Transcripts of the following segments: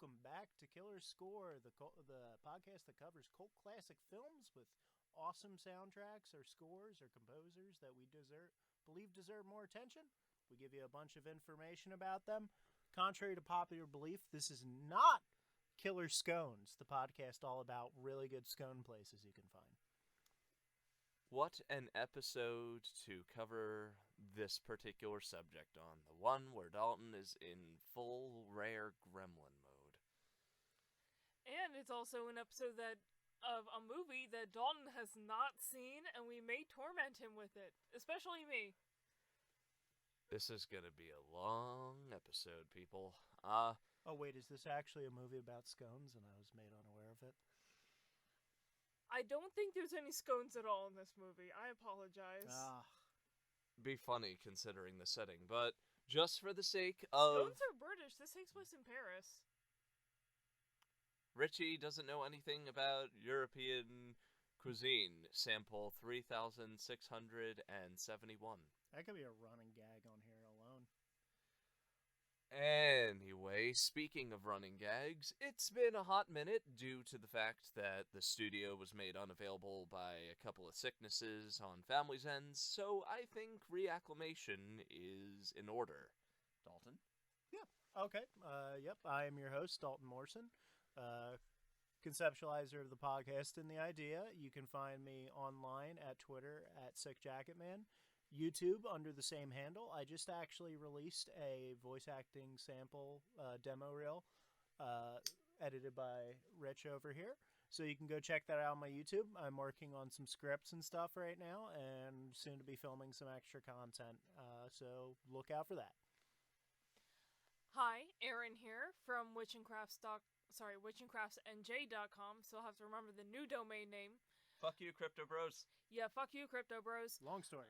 welcome back to Killer Score, the podcast that covers cult classic films with awesome soundtracks or scores or composers that we believe deserve more attention. We give you a bunch of information about them. Contrary to popular belief, this is not Killer Scones, the podcast all about really good scone places you can find. What an episode to cover this particular subject on. The one where Daulton is in full rare gremlin mode. And it's also an episode of a movie that Daulton has not seen, and we may torment him with it. Especially me. This is gonna be a long episode, people. Oh wait, is this actually a movie about scones and I was made unaware of it? I don't think there's any scones at all in this movie. I apologize. Be funny considering the setting, but just for the sake of... Scones are British. This takes place in Paris. Richie doesn't know anything about European cuisine. Sample 3671. That could be a running gag on here alone. Anyway, speaking of running gags, it's been a hot minute due to the fact that the studio was made unavailable by a couple of sicknesses on family's ends, so I think reacclimation is in order. Daulton? Yeah, okay. Yep, I am your host, Daulton Morrison, conceptualizer of the podcast and the idea. You can find me online at Twitter at SickJacketMan. YouTube under the same handle. I just actually released a voice acting sample demo reel edited by Rich over here. So you can go check that out on my YouTube. I'm working on some scripts and stuff right now and soon to be filming some extra content. So look out for that. Hi, Erin here from witchandcraftsnj.com. So I'll have to remember the new domain name. Fuck you, Crypto Bros. Yeah, fuck you, Crypto Bros. Long story.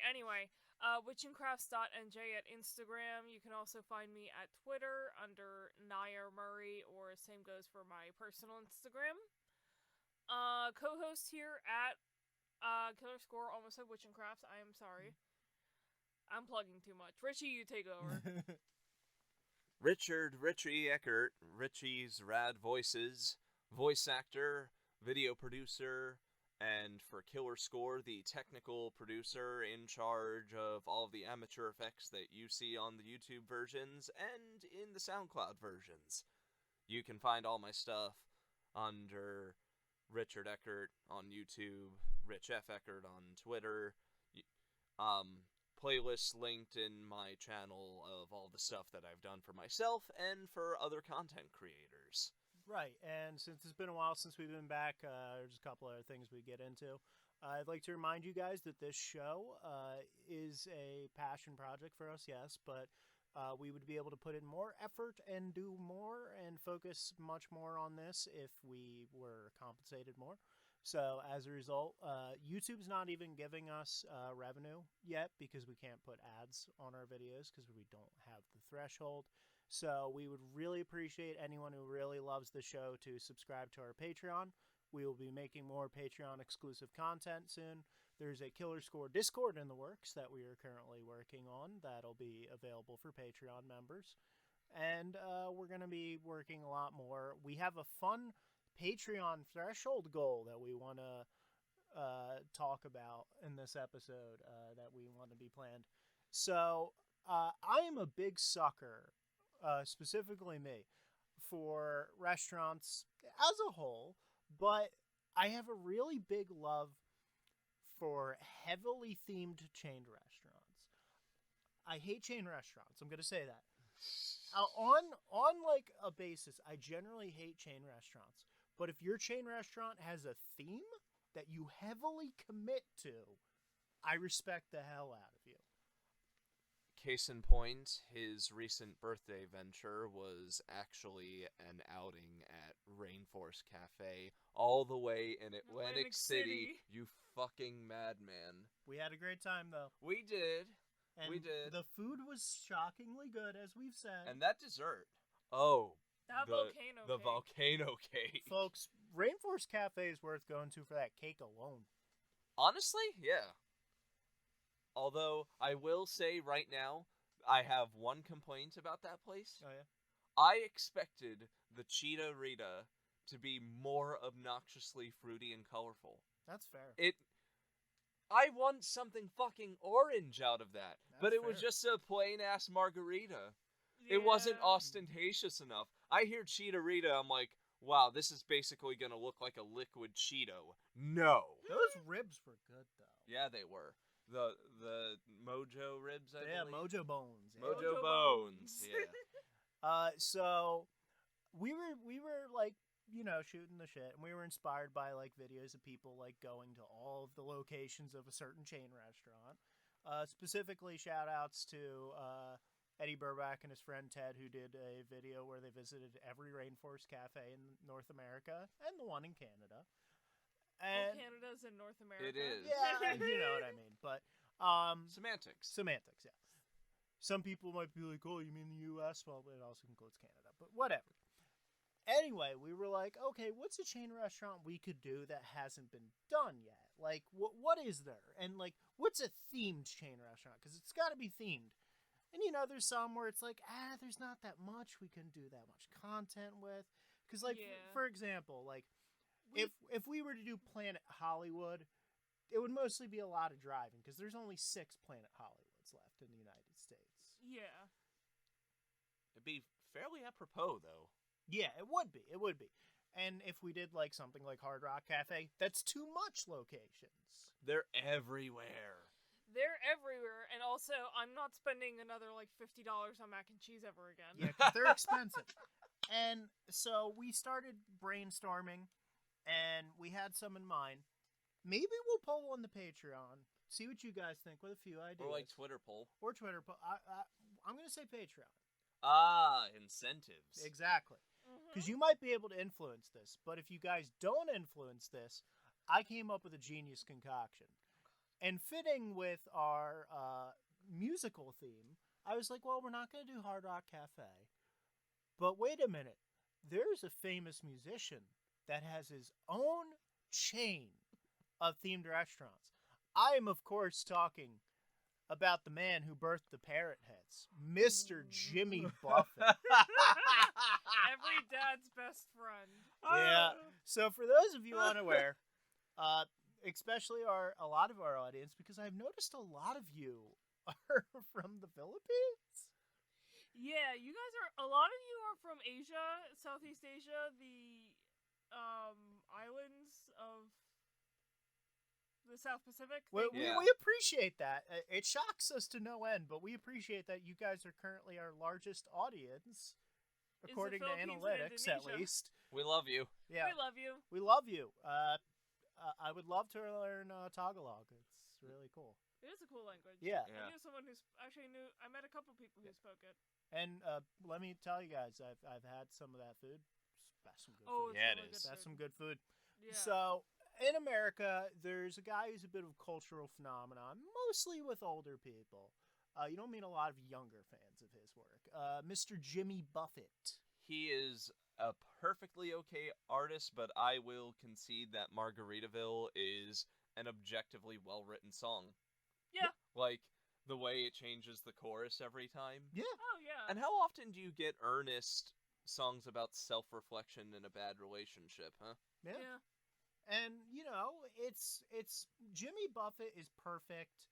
Anyway, witchandcrafts.nj at Instagram. You can also find me at Twitter under Nair Murray, or same goes for my personal Instagram. Co-host here at Killer Score, almost said Witchandcrafts. I am sorry. I'm plugging too much. Richie, you take over. Richie Eckert, Richie's Rad Voices, voice actor, video producer, and for Killer Score, the technical producer in charge of all of the amateur effects that you see on the YouTube versions and in the SoundCloud versions. You can find all my stuff under Richard Eckert on YouTube, Rich F. Eckert on Twitter, playlists linked in my channel of all the stuff that I've done for myself and for other content creators. Right, and since it's been a while since we've been back, there's a couple other things we get into. I'd like to remind you guys that this show is a passion project for us, yes, but we would be able to put in more effort and do more and focus much more on this if we were compensated more. So as a result, YouTube's not even giving us revenue yet because we can't put ads on our videos because we don't have the threshold. So we would really appreciate anyone who really loves the show to subscribe to our Patreon. We will be making more Patreon exclusive content soon. There's a Killer Score Discord in the works that we are currently working on that'll be available for Patreon members. And we're going to be working a lot more. We have a fun Patreon threshold goal that we want to talk about in this episode that we want to be planned. So I am a big sucker, specifically me, for restaurants as a whole, but I have a really big love for heavily themed chain restaurants. I hate chain restaurants. I'm going to say that. On like a basis, I generally hate chain restaurants. But if your chain restaurant has a theme that you heavily commit to, I respect the hell out of you. Case in point, his recent birthday venture was actually an outing at Rainforest Cafe, all the way in Atlantic City. You fucking madman. We had a great time, though. We did. And we did. The food was shockingly good, as we've said. And that dessert. Oh. The volcano cake. Folks, Rainforest Cafe is worth going to for that cake alone. Honestly, yeah. Although, I will say right now, I have one complaint about that place. Oh, yeah? I expected the Cheetah Rita to be more obnoxiously fruity and colorful. That's fair. I want something fucking orange out of that. But it was fair. just a plain-ass margarita. Yeah. It wasn't ostentatious enough. I hear Cheetah Rita, I'm like, wow, this is basically gonna look like a liquid Cheeto. No. Those ribs were good, though. Yeah, they were. The Mojo ribs, I Yeah, believe. Mojo Bones. Yeah. Mojo Bones. Yeah. So we were like, you know, shooting the shit, and we were inspired by like videos of people like going to all of the locations of a certain chain restaurant. Specifically, shout outs to Eddie Burback and his friend Ted, who did a video where they visited every Rainforest Cafe in North America and the one in Canada. And Canada's in North America. It is. yeah, you know what I mean. But Semantics. semantics, yeah. Some people might be like, "Oh, you mean the U.S.?" Well, it also includes Canada, but whatever. Anyway, we were like, okay, what's a chain restaurant we could do that hasn't been done yet? Like, what is there? And, like, what's a themed chain restaurant? Because it's got to be themed. And, you know, there's some where it's like, there's not that much we can do that much content with. Because, like, Yeah. for example, like, if we were to do Planet Hollywood, it would mostly be a lot of driving. Because there's only 6 Planet Hollywoods left in the United States. Yeah. It'd be fairly apropos, though. Yeah, it would be. It would be. And if we did like something like Hard Rock Cafe, that's too much locations. They're everywhere. They're everywhere, and also, I'm not spending another, like, $50 on mac and cheese ever again. Yeah, 'cause they're expensive. And so we started brainstorming, and we had some in mind. Maybe we'll poll on the Patreon, see what you guys think with a few ideas. Or like Twitter poll. Or Twitter poll. I'm going to say Patreon. Incentives. Exactly. Because you might be able to influence this, but if you guys don't influence this, I came up with a genius concoction. And fitting with our musical theme, I was like, well, we're not going to do Hard Rock Cafe. But wait a minute. There's a famous musician that has his own chain of themed restaurants. I am, of course, talking about the man who birthed the parrot heads, Mr. Jimmy Buffett. Every dad's best friend. Yeah. So for those of you unaware, especially a lot of our audience, because I've noticed a lot of you are from the Philippines. Yeah, you guys a lot of you are from Asia, Southeast Asia, the islands of the South Pacific. We Yeah. appreciate that. It shocks us to no end, but we appreciate that you guys are currently our largest audience, according to Philippines and analytics, at Indonesia. least. We love you. Yeah, We love you. we love you. I would love to learn Tagalog. It's really cool. It is a cool language. Yeah. Yeah. I knew someone who's actually I met a couple people who spoke it. And let me tell you guys, I've had some of that food. That's some good Oh, food. it's Yeah, it really is. good That's food. some good food. Yeah. So, in America, there's a guy who's a bit of a cultural phenomenon, mostly with older people. You don't meet a lot of younger fans of his work. Mr. Jimmy Buffett. He is a perfectly okay artist, but I will concede that Margaritaville is an objectively well-written song. Yeah. Like, the way it changes the chorus every time. Yeah. Oh yeah. And how often do you get earnest songs about self-reflection in a bad relationship, huh? Yeah. Yeah. And, you know, it's Jimmy Buffett is perfect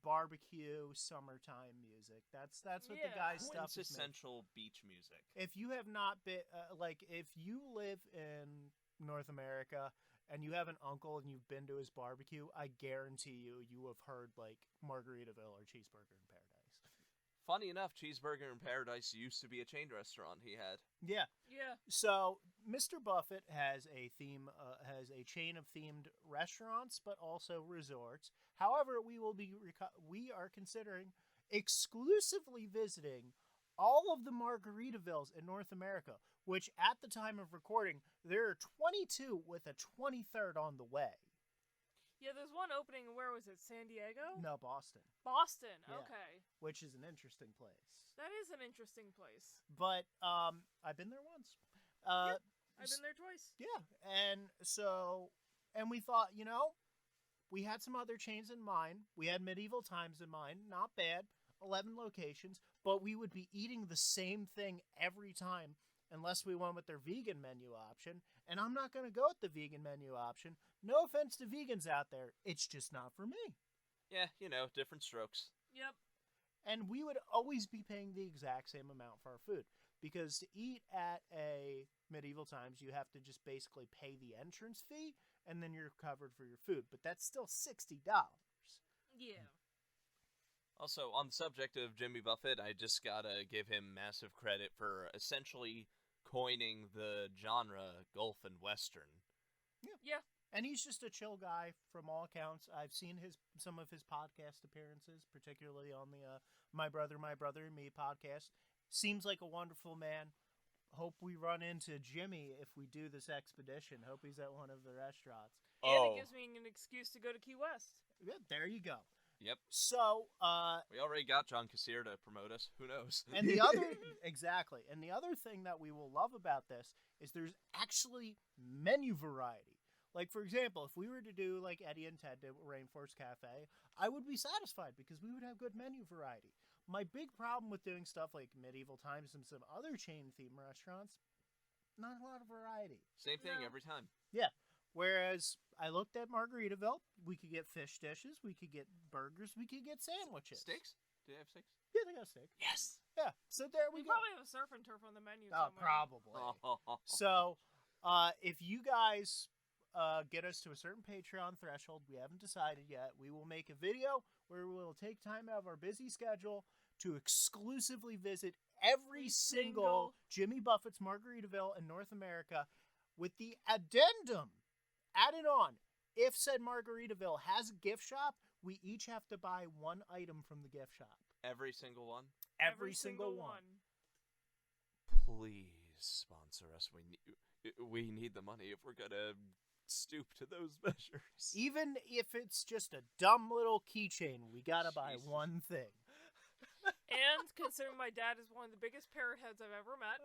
barbecue summertime music. That's what the Yeah. guy's stuff is made. Quintessential beach music. If you have not been if you live in North America and you have an uncle and you've been to his barbecue, I guarantee you have heard like Margaritaville or Cheeseburger in Paradise. Funny enough, Cheeseburger in Paradise used to be a chain restaurant he had. Yeah. Yeah. So Mr. Buffett has a chain of themed restaurants, but also resorts. However, we are considering exclusively visiting all of the Margaritavilles in North America, which at the time of recording, there are 22 with a 23rd on the way. Yeah, there's one opening. Where was it? San Diego? No, Boston, Boston. Yeah. Okay. which is an interesting place. That is an interesting place. But I've been there once. I've been there twice. Yeah, and we thought, we had some other chains in mind. We had Medieval Times in mind, not bad, 11 locations. but we would be eating the same thing every time unless we went with their vegan menu option. And I'm not going to go with the vegan menu option. No offense to vegans out there. It's just not for me. Yeah, different strokes. Yep. And we would always be paying the exact same amount for our food. Because to eat at a Medieval Times, you have to just basically pay the entrance fee, and then you're covered for your food. But that's still $60. Yeah. Also, on the subject of Jimmy Buffett, I just gotta give him massive credit for essentially coining the genre Gulf and Western. Yeah. And he's just a chill guy from all accounts. I've seen some of his podcast appearances, particularly on the My Brother and Me podcast. Seems like a wonderful man. Hope we run into Jimmy if we do this expedition. Hope he's at one of the restaurants. And it gives me an excuse to go to Key West. Yeah, there you go. Yep. So, we already got John Cassier to promote us. Who knows? And the other, exactly. And the other thing that we will love about this is there's actually menu variety. Like, for example, if we were to do like Eddie and Ted did at Rainforest Cafe, I would be satisfied because we would have good menu variety. My big problem with doing stuff like Medieval Times and some other chain theme restaurants, not a lot of variety. Same thing No. every time. Yeah. Whereas I looked at Margaritaville, we could get fish dishes, we could get burgers, we could get sandwiches. Steaks? Do they have steaks? Yeah, they got steak. Yes. Yeah. So there we We go. probably have a surf and turf on the menu Oh, somewhere. probably. So, if you guys get us to a certain Patreon threshold, we haven't decided yet, we will make a video where we will take time out of our busy schedule to exclusively visit every single Jimmy Buffett's Margaritaville in North America with the addendum added on. If said Margaritaville has a gift shop, we each have to buy one item from the gift shop. Every single one? Every single one. Please sponsor us. We need the money if we're gonna stoop to those measures. Even if it's just a dumb little keychain, we gotta buy Jesus. one thing. And considering my dad is one of the biggest parrot heads I've ever met,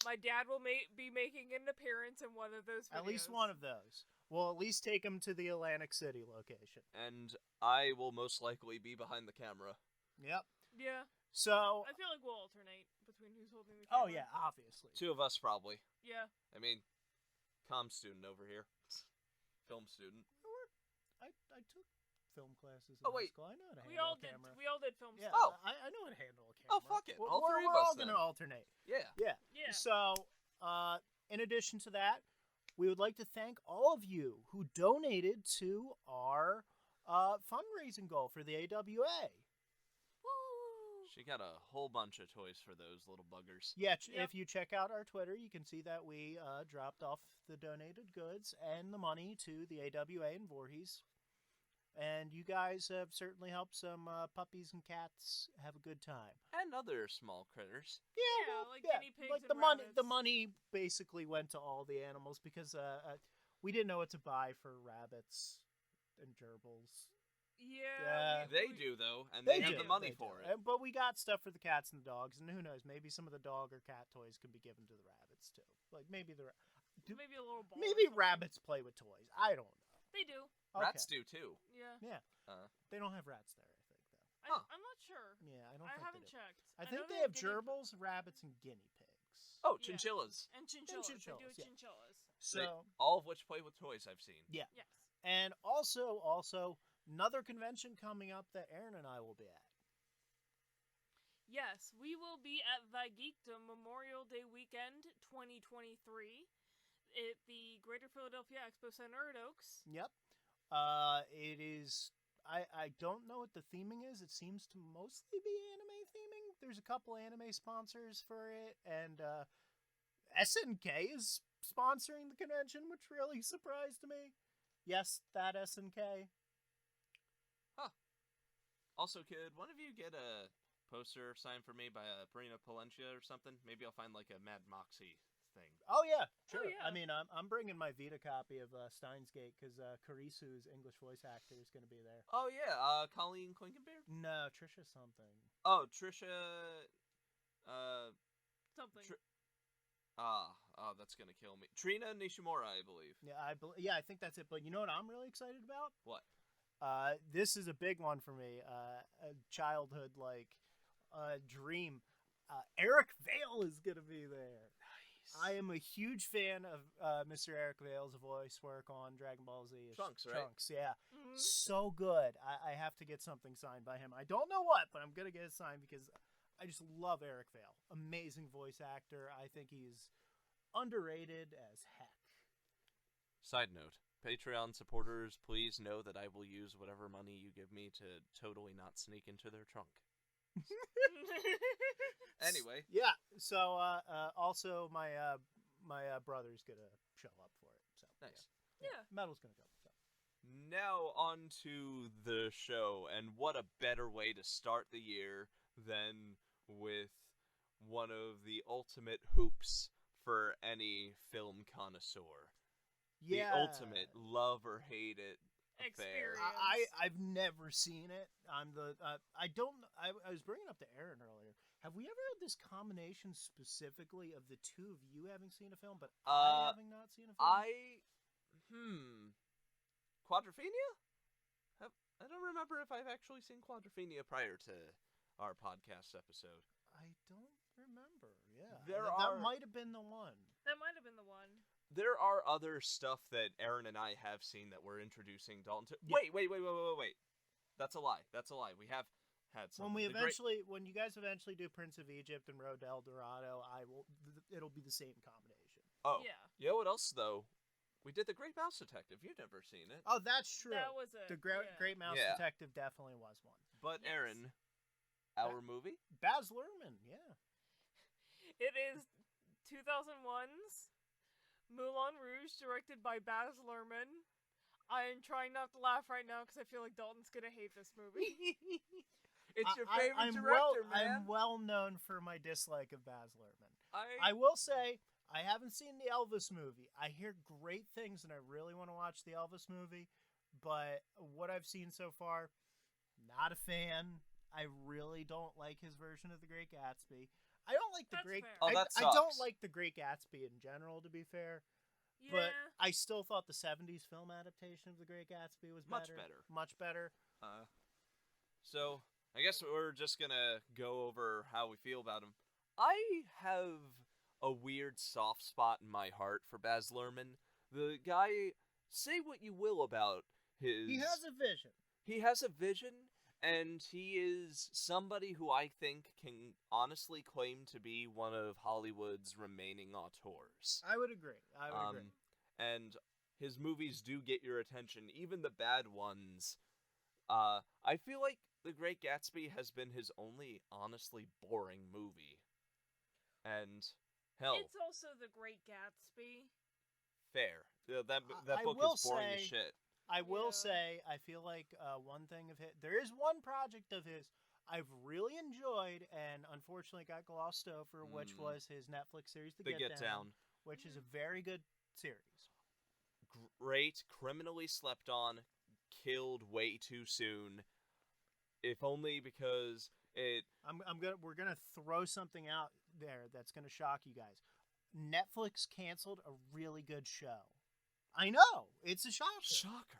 my dad will be making an appearance in one of those videos. At least one of those. We'll at least take him to the Atlantic City location. And I will most likely be behind the camera. Yep. Yeah. So, I feel like we'll alternate between who's holding the oh camera. yeah, obviously. Two of us probably. Yeah. I mean, comm student over here. Film student. I took film classes in Oh, high wait. school. I know how to We handle all a did. camera. We all did film Yeah, stuff. Oh. I know how to handle a camera. Oh, fuck it. All three of we're us all then. gonna alternate. Yeah. Yeah. Yeah. So, in addition to that, we would like to thank all of you who donated to our fundraising goal for the AWA. Woo! She got a whole bunch of toys for those little buggers. Yeah, Yep. if you check out our Twitter, you can see that we dropped off the donated goods and the money to the AWA in Voorhees. And you guys have certainly helped some puppies and cats have a good time. And other small critters. Yeah, like guinea pigs like and the money. rabbits. The money basically went to all the animals because we didn't know what to buy for rabbits and gerbils. Yeah. They do, though, and they have the money for it. But we got stuff for the cats and the dogs, and who knows? Maybe some of the dog or cat toys can be given to the rabbits too. Like maybe Maybe a little ball. or maybe something. rabbits play with toys. I don't know. They do. Rats Okay. do, too. Yeah. Yeah, they don't have rats there. I think though. Huh. I'm not sure. Yeah, I don't. I think haven't they do. checked. I know think they have have guinea- gerbils, rabbits, and guinea pigs. Oh, Yeah. chinchillas. And chinchillas. They do chinchillas, yeah. chinchillas. So All of which play with toys I've seen. yeah, Yes. and also another convention coming up that Erin and I will be at. Yes, we will be at the Geekdom Memorial Day weekend 2023 at the Greater Philadelphia Expo Center at Oaks. Yep. It is. I don't know what the theming is. It seems to mostly be anime theming. There's a couple anime sponsors for it, and SNK is sponsoring the convention, which really surprised me. Yes, that SNK. Also, could one of you get a poster signed for me by Brina Palencia or something? Maybe I'll find like a Mad Moxie thing. Oh yeah, sure. yeah. I mean, I'm bringing my Vita copy of Steins Gate because Karisu's English voice actor is going to be there. Oh yeah, Colleen Klinkenbeard? No, Trisha something. Oh, Trisha. Something. That's gonna kill me. Trina Nishimura, I believe. Yeah, I think that's it. But you know what I'm really excited about? What? This is a big one for me. A childhood dream. Eric Vale is going to be there. Nice. I am a huge fan of Mr. Eric Vale's voice work on Dragon Ball Z. Trunks, right? Trunks, yeah. Mhm. So good. I have to get something signed by him. I don't know what, but I'm going to get it signed because I just love Eric Vale. Amazing voice actor. I think he's underrated as heck. Side note, Patreon supporters, please know that I will use whatever money you give me to totally not sneak into their trunk. Anyway. Yeah. So also my brother's gonna show up for it. So Nice. Yeah. Metal's gonna go. So. Now on to the show, and what a better way to start the year than with one of the ultimate hoops for any film connoisseur. Yeah. The ultimate love or hate it affair. Experience. I've never seen it. I'm the I don't. I was bringing up to Erin earlier. Have we ever had this combination specifically of the two of you having seen a film, but I having not seen a film? Quadrophenia? I don't remember if I've actually seen Quadrophenia prior to our podcast episode. I don't remember. Yeah, That might have been the one. That might have been the one. There are other stuff that Erin and I have seen that we're introducing Daulton to. Yeah. Wait. That's a lie. We have had some. When you guys eventually do Prince of Egypt and Road to El Dorado, it'll be the same combination. Oh. Yeah. You know what else, though? We did The Great Mouse Detective. You've never seen it. Oh, that's true. That was it. The Great Mouse Yeah. Detective definitely was one. But, Yes. Erin, our movie? Baz Luhrmann, yeah. It is 2001's Moulin Rouge, directed by Baz Luhrmann. I am trying not to laugh right now because I feel like Dalton's gonna hate this movie. It's your favorite I'm director, man. I'm well known for my dislike of Baz Luhrmann. I I will say, I haven't seen the Elvis movie. I hear great things, and I really want to watch the Elvis movie. But what I've seen so far, not a fan. I really don't like his version of The Great Gatsby. I don't like the That's Great. fair. Oh, that I don't sucks. like The Great Gatsby in general, to be fair. Yeah. But I still thought the '70s film adaptation of The Great Gatsby was Much better. better. Much better. So, I guess we're just gonna go over how we feel about him. I have a weird soft spot in my heart for Baz Luhrmann. The guy, say what you will about his... He has a vision. He has a vision, and he is somebody who I think can honestly claim to be one of Hollywood's remaining auteurs. I would agree. And his movies do get your attention, even the bad ones. I feel like The Great Gatsby has been his only honestly boring movie. And, hell, It's also The Great Gatsby. fair. That I book will is boring as say- shit. I will Yeah. say, I feel like one thing of his, there is one project of his I've really enjoyed, and unfortunately got glossed over, which was his Netflix series, The Get Down, which is a very good series. Great, criminally slept on, killed way too soon. If only because it... We're gonna throw something out there that's gonna shock you guys. Netflix canceled a really good show. I know, it's a shocker. Shocker.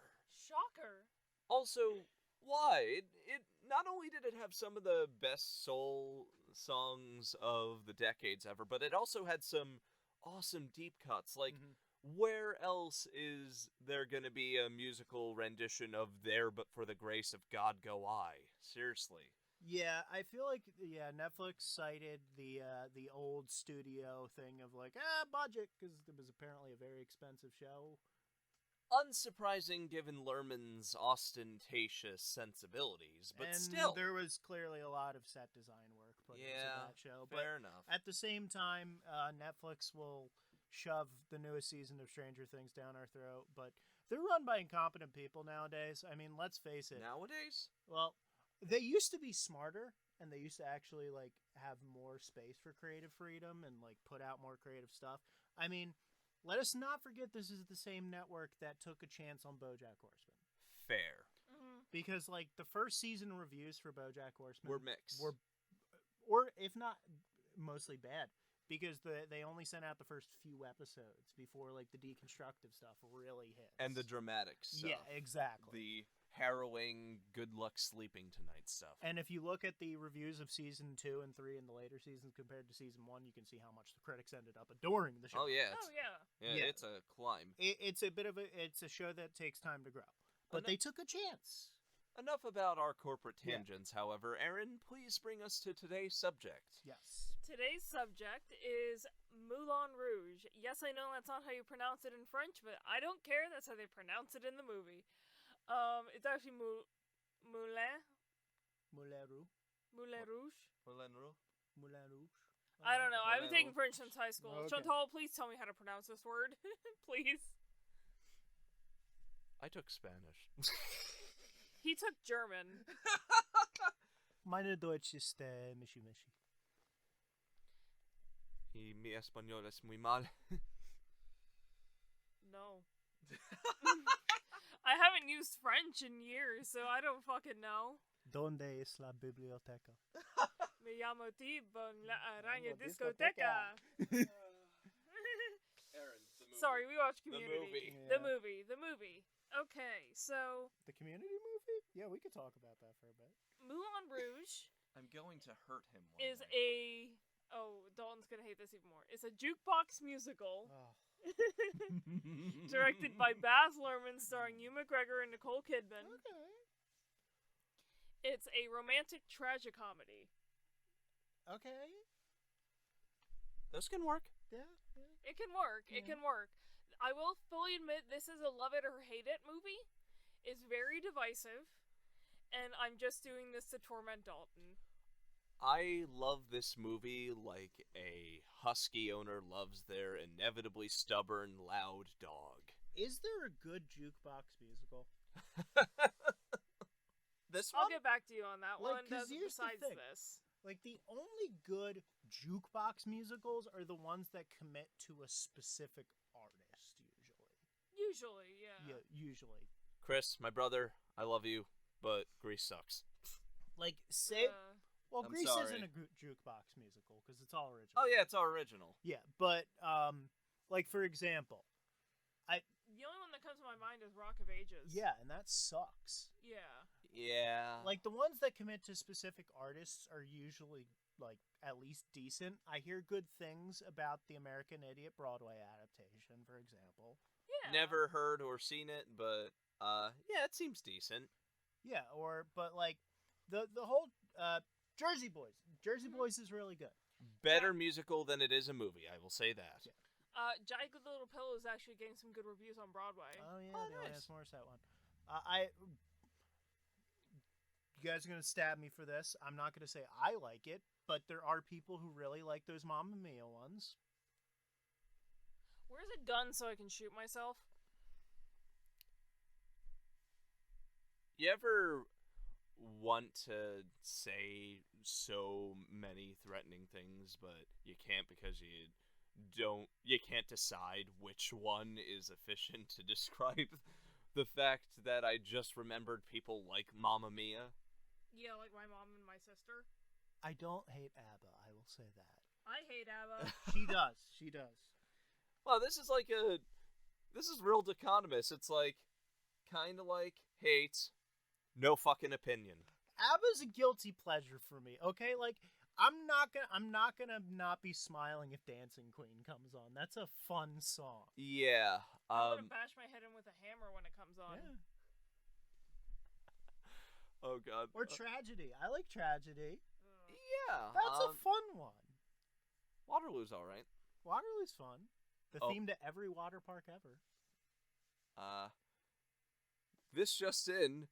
Also, why? It not only did it have some of the best soul songs of the decades ever, but it also had some awesome deep cuts. Like, where else is there going to be a musical rendition of There But For the Grace of God Go I? Seriously. Yeah, I feel like Netflix cited the old studio thing of like budget because it was apparently a very expensive show. Unsurprising given Luhrmann's ostentatious sensibilities, but and still. there was clearly a lot of set design work put into that show. Fair But enough. at the same time, Netflix will shove the newest season of Stranger Things down our throat. But they're run by incompetent people nowadays. I mean, let's face it. Nowadays? Well, they used to be smarter, and they used to actually like have more space for creative freedom and like put out more creative stuff. I mean, let us not forget this is the same network that took a chance on BoJack Horseman. Fair. Because like the first season reviews for BoJack Horseman We're mixed. or if not mostly bad, because they only sent out the first few episodes before like the deconstructive stuff really hit. And the dramatic stuff. Yeah, exactly. The harrowing, good luck sleeping tonight stuff. And if you look at the reviews of season 2 and 3 in the later seasons compared to season 1, you can see how much the critics ended up adoring the show. Oh yeah, Yeah. it's a climb. It's a show that takes time to grow, but they took a chance. Enough about our corporate tangents, however. Erin, please bring us to today's subject. Yes. Today's subject is Moulin Rouge. Yes, I know that's not how you pronounce it in French, but I don't care. That's how they pronounce it in the movie. It's actually Moulin Rouge. Moulin Rouge. Moulin Rouge? Moulin Rouge. I don't know. I've been taking Moulin French since high school. Okay. Chantal, please tell me how to pronounce this word. Please. I took Spanish. He took German. Meine Deutsch ist mishy. Y mi español es muy mal. No. I haven't used French in years, so I don't fucking know. Donde es la biblioteca? Me llamo Tibo en la araña discoteca. Erin, the movie. Sorry, we watched Community. movie. The Yeah. movie. Okay, so The Community movie? Yeah, we could talk about that for a bit. Moulin Rouge I'm going to hurt him one is day. Dalton's gonna hate this even more. It's a jukebox musical Oh. directed by Baz Luhrmann, starring Hugh McGregor and Nicole Kidman. Okay. It's a romantic tragicomedy. Okay. Those can work. Yeah. It can work. It Yeah. can work. I will fully admit this is a love it or hate it movie. It's very divisive, and I'm just doing this to torment Daulton. I love this movie like a husky owner loves their inevitably stubborn, loud dog. Is there a good jukebox musical? This I'll one? get back to you on that Like, one. 'cause here's the Besides thing. this, Like, the only good jukebox musicals are the ones that commit to a specific artist, usually, yeah. Yeah, usually. Chris, my brother, I love you, but Grease sucks. Like, say... Well, I'm Grease sorry. isn't a jukebox musical, because it's all original. Oh yeah, it's all original. Yeah, but, like, for example... The only one that comes to my mind is Rock of Ages. Yeah, and that sucks. Yeah. Yeah. Like, the ones that commit to specific artists are usually, like, at least decent. I hear good things about the American Idiot Broadway adaptation, for example. Yeah. Never heard or seen it, but yeah, it seems decent. Yeah, but, like, the whole, Jersey Boys. Jersey Boys is really good. Better musical than it is a movie, I will say that. Yeah. Giant Good Little Pill is actually getting some good reviews on Broadway. Oh, yeah, Oh, the nice. Alanis Morissette one. You guys are going to stab me for this. I'm not going to say I like it, but there are people who really like those Mamma Mia ones. Where's a gun so I can shoot myself? You ever want to say so many threatening things, but you can't because you can't decide which one is efficient to describe the fact that I just remembered people like Mamma Mia? Yeah, like my mom and my sister. I don't hate ABBA, I will say that. I hate ABBA. She does. Well, this is real dichotomous. It's like, kind of like hate, no fucking opinion. ABBA's a guilty pleasure for me, okay? Like, I'm not gonna not be smiling if Dancing Queen comes on. That's a fun song. Yeah. I'm gonna bash my head in with a hammer when it comes on. Yeah. Oh god. Or Tragedy. I like Tragedy. Ugh. Yeah. That's a fun one. Waterloo's all right. Waterloo's fun. The Oh. theme to every water park ever. This just in,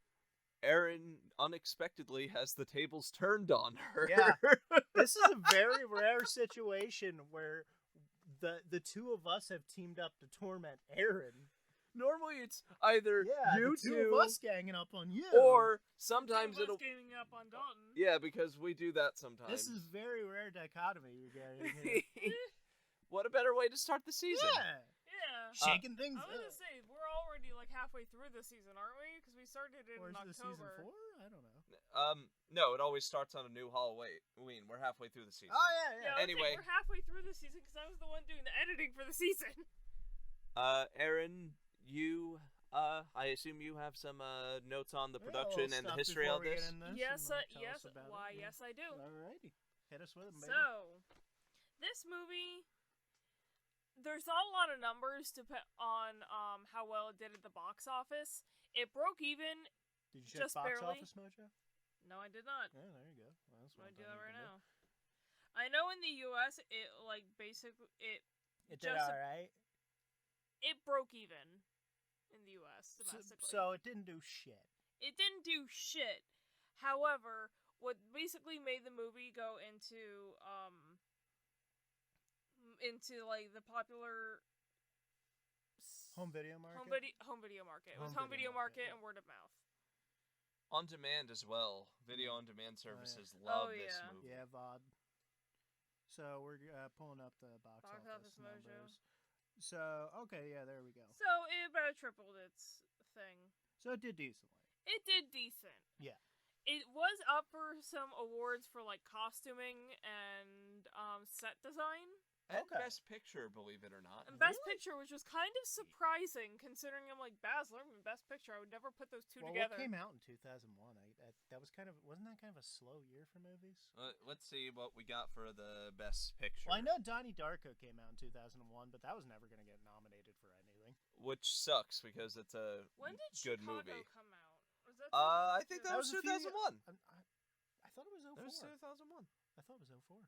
Erin unexpectedly has the tables turned on her. Yeah. This is a very rare situation where the two of us have teamed up to torment Erin. Normally it's either Yeah, you the two of us ganging up on you. or sometimes Two of it'll... us ganging up on Daulton. Yeah, because we do that sometimes. This is very rare dichotomy you're getting here. What a better way to start the season. Yeah. Yeah. Shaking things I was up. gonna say we're already like halfway through the season, aren't we? Because we started it Or in is this season October. 4? I don't know. No, it always starts on a new Halloween. We're halfway through the season. Oh, yeah, Yeah, yeah. I was saying Anyway. we're halfway through the season because I was the one doing the editing for the season. Erin, you I assume you have some notes on the Yeah, production little and the stuff history before of we get this. in this, Yes, and, tell yes. us about it. Why, Yeah. yes, I do. Alrighty. Hit us with it, baby. So, this movie, there's not a lot of numbers to put on how well it did at the box office. It broke even. Did you check just Box barely. Office Mojo? No, I did not. Yeah, there you go. Well, that's I'm one gonna do thing that you right can now. I know in the U.S. it basically It did just alright. it broke even in the U.S. domestically. So it didn't do shit. It didn't do shit. However, what basically made the movie go into like the popular Home video market? home video market. It was home video market and word of mouth. On demand as well. Video on demand services Oh, love this yeah. movie. Yeah, VOD. So we're pulling up the box office Mojo. numbers. So, okay, yeah, there we go. So it about tripled its thing. So it did decently. It did decent. Yeah. It was up for some awards for like costuming and set design. And Okay. Best Picture, believe it or not. And Best Picture, which was kind of surprising considering I'm like Baz Luhrmann, Best Picture. I would never put those two Well, together. what came out in 2001? That was wasn't that kind of a slow year for movies? Let's see what we got for the Best Picture. Well, I know Donnie Darko came out in 2001, but that was never going to get nominated for anything. Which sucks because it's a When did good Chicago movie. come out? Was that I think that was a few 2001. I thought it was 04. That was 2001. I thought it was 04.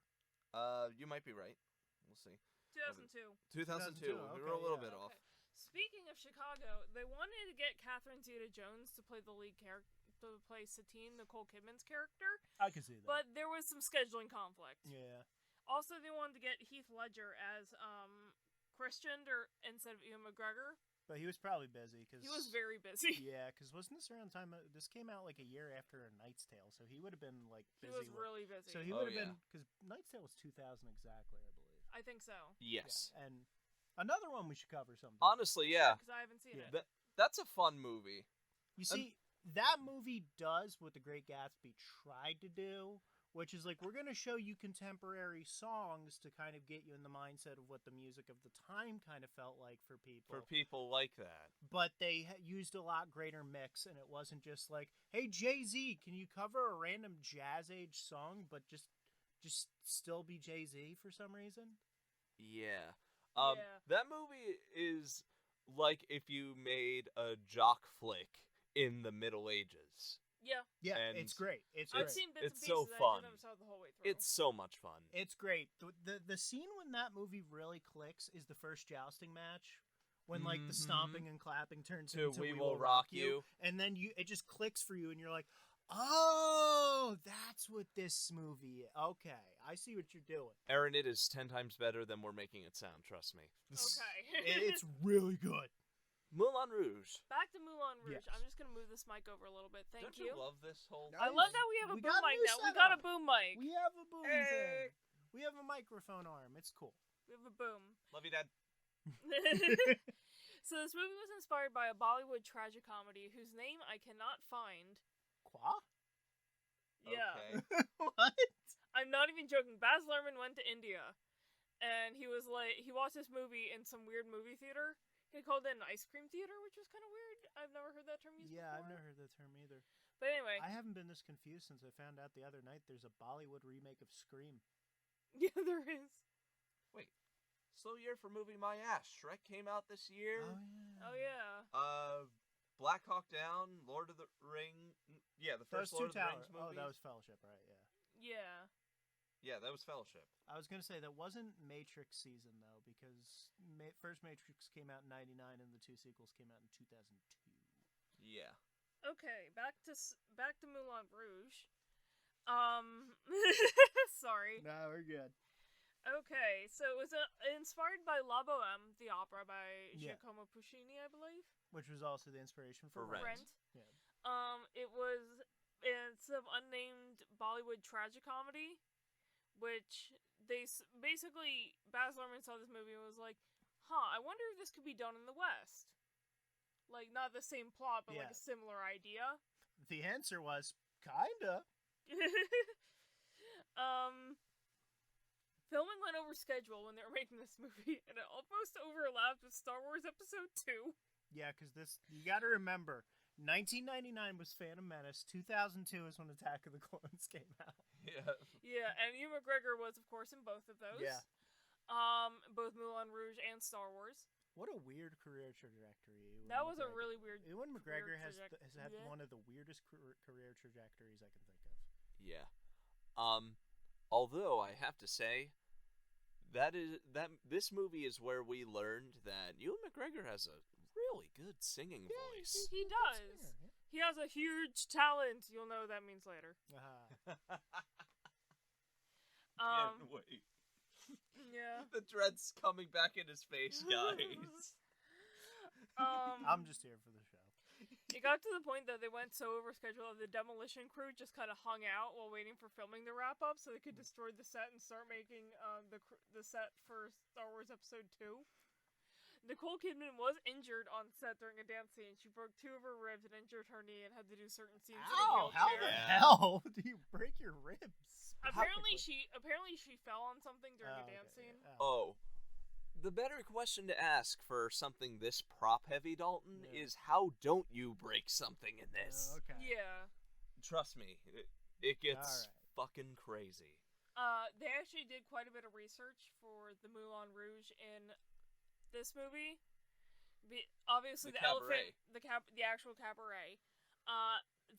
You might be right. We'll see. 2002. 2002. We were a Okay, little yeah. bit off. Speaking of Chicago, they wanted to get Catherine Zeta-Jones to play the lead character, to play Satine, Nicole Kidman's character, I can see that. but there was some scheduling conflict. yeah. Also, they wanted to get Heath Ledger as Christian instead of Ewan McGregor. But he was probably busy because He was very busy. Yeah, because wasn't this around time? This came out like a year after A Knight's Tale, so he would have been like He busy. was really busy. So he Oh, would have yeah. been because Knight's Tale was 2000 exactly, I believe. I think so. Yes. Yeah, and another one we should cover sometime. Honestly, yeah. Because I haven't seen Yeah. it. That's a fun movie. You see, that movie does what The Great Gatsby tried to do, which is like we're going to show you contemporary songs to kind of get you in the mindset of what the music of the time kind of felt like for people. For people like that. But they used a lot greater mix, and it wasn't just like, "Hey Jay-Z, can you cover a random jazz age song, but just still be Jay-Z for some reason?" Yeah. Yeah. That movie is like if you made a jock flick in the Middle Ages. Yeah. Yeah, And it's great. It's I've great. seen bits It's and so pieces. I fun. didn't saw the whole way through. It's so much fun. It's great. The scene when that movie really clicks is the first jousting match. When like the stomping and clapping turns To into We Will Rock You. and then it just clicks for you, and you're like, "Oh, that's what this movie." Okay, I see what you're doing. Erin, it is 10 times better than we're making it sound, trust me. Okay. It's really good. Moulin Rouge. Back to Moulin Rouge. Yes. I'm just gonna move this mic over a little bit. Thank Don't you love this whole No, I Nice. love that we have a We boom got a mic new now. We got a setup. boom mic. We have a boom Hey. thing. We have a microphone arm. It's cool. We have a boom. Love you, Dad. So this movie was inspired by a Bollywood tragicomedy whose name I cannot find. Qua? Yeah. Okay. What? I'm not even joking. Baz Luhrmann went to India, and he was like, he watched this movie in some weird movie theater. He called it an ice cream theater, which was kind of weird. I've never heard that term used Yeah, before. I've never heard that term either. But anyway, I haven't been this confused since I found out the other night there's a Bollywood remake of Scream. yeah, there is. Slow year for movie my ass. Shrek came out this year. Oh yeah. Black Hawk Down, Lord of the Ring. Yeah, the Those first two Lord of the towers. Rings movies. Oh, that was Fellowship, right? Yeah. Yeah. Yeah, that was Fellowship. I was gonna say that wasn't Matrix season though, because first Matrix came out in '99 and the two sequels came out in 2002. Yeah. Okay, back to Moulin Rouge. Sorry. No, we're good. Okay, so it was inspired by La Boheme, the opera by Yeah. Giacomo Puccini, I believe. Which was also the inspiration for For Rent. Yeah. It's an unnamed Bollywood tragicomedy, which basically Baz Luhrmann saw this movie and was like, I wonder if this could be done in the West. Like, not the same plot, but like Yeah. a similar idea. The answer was kinda. Filming went over schedule when they were making this movie, and it almost overlapped with Star Wars Episode 2. Yeah, because you got to remember, 1999 was Phantom Menace. 2002 is when Attack of the Clones came out. Yeah. Yeah, and Ewan McGregor was, of course, in both of those. Yeah. Both Moulin Rouge and Star Wars. What a weird career trajectory. That was a really weird. Ewan McGregor has had yeah. one of the weirdest career trajectories I can think of. Yeah. Although I have to say, this movie is where we learned that Ewan McGregor has a really good singing voice. He does. Singer, yeah. He has a huge talent. You'll know what that means later. Can't wait. Yeah. The dread's coming back in his face, guys. I'm just here for the show. It got to the point that they went so over schedule that the demolition crew just kind of hung out while waiting for filming to wrap up so they could destroy the set and start making the set for Star Wars Episode 2. Nicole Kidman was injured on set during a dance scene. She broke 2 of her ribs and injured her knee and had to do certain scenes in a Ow, wheelchair. how the hell do you break your ribs? Apparently she fell on something during a dance scene. Oh. The better question to ask for something this prop-heavy, Daulton, is how don't you break something in this? Okay. Yeah. Trust me, it gets fucking crazy. They actually did quite a bit of research for the Moulin Rouge in this movie. Obviously, the elephant, the actual cabaret.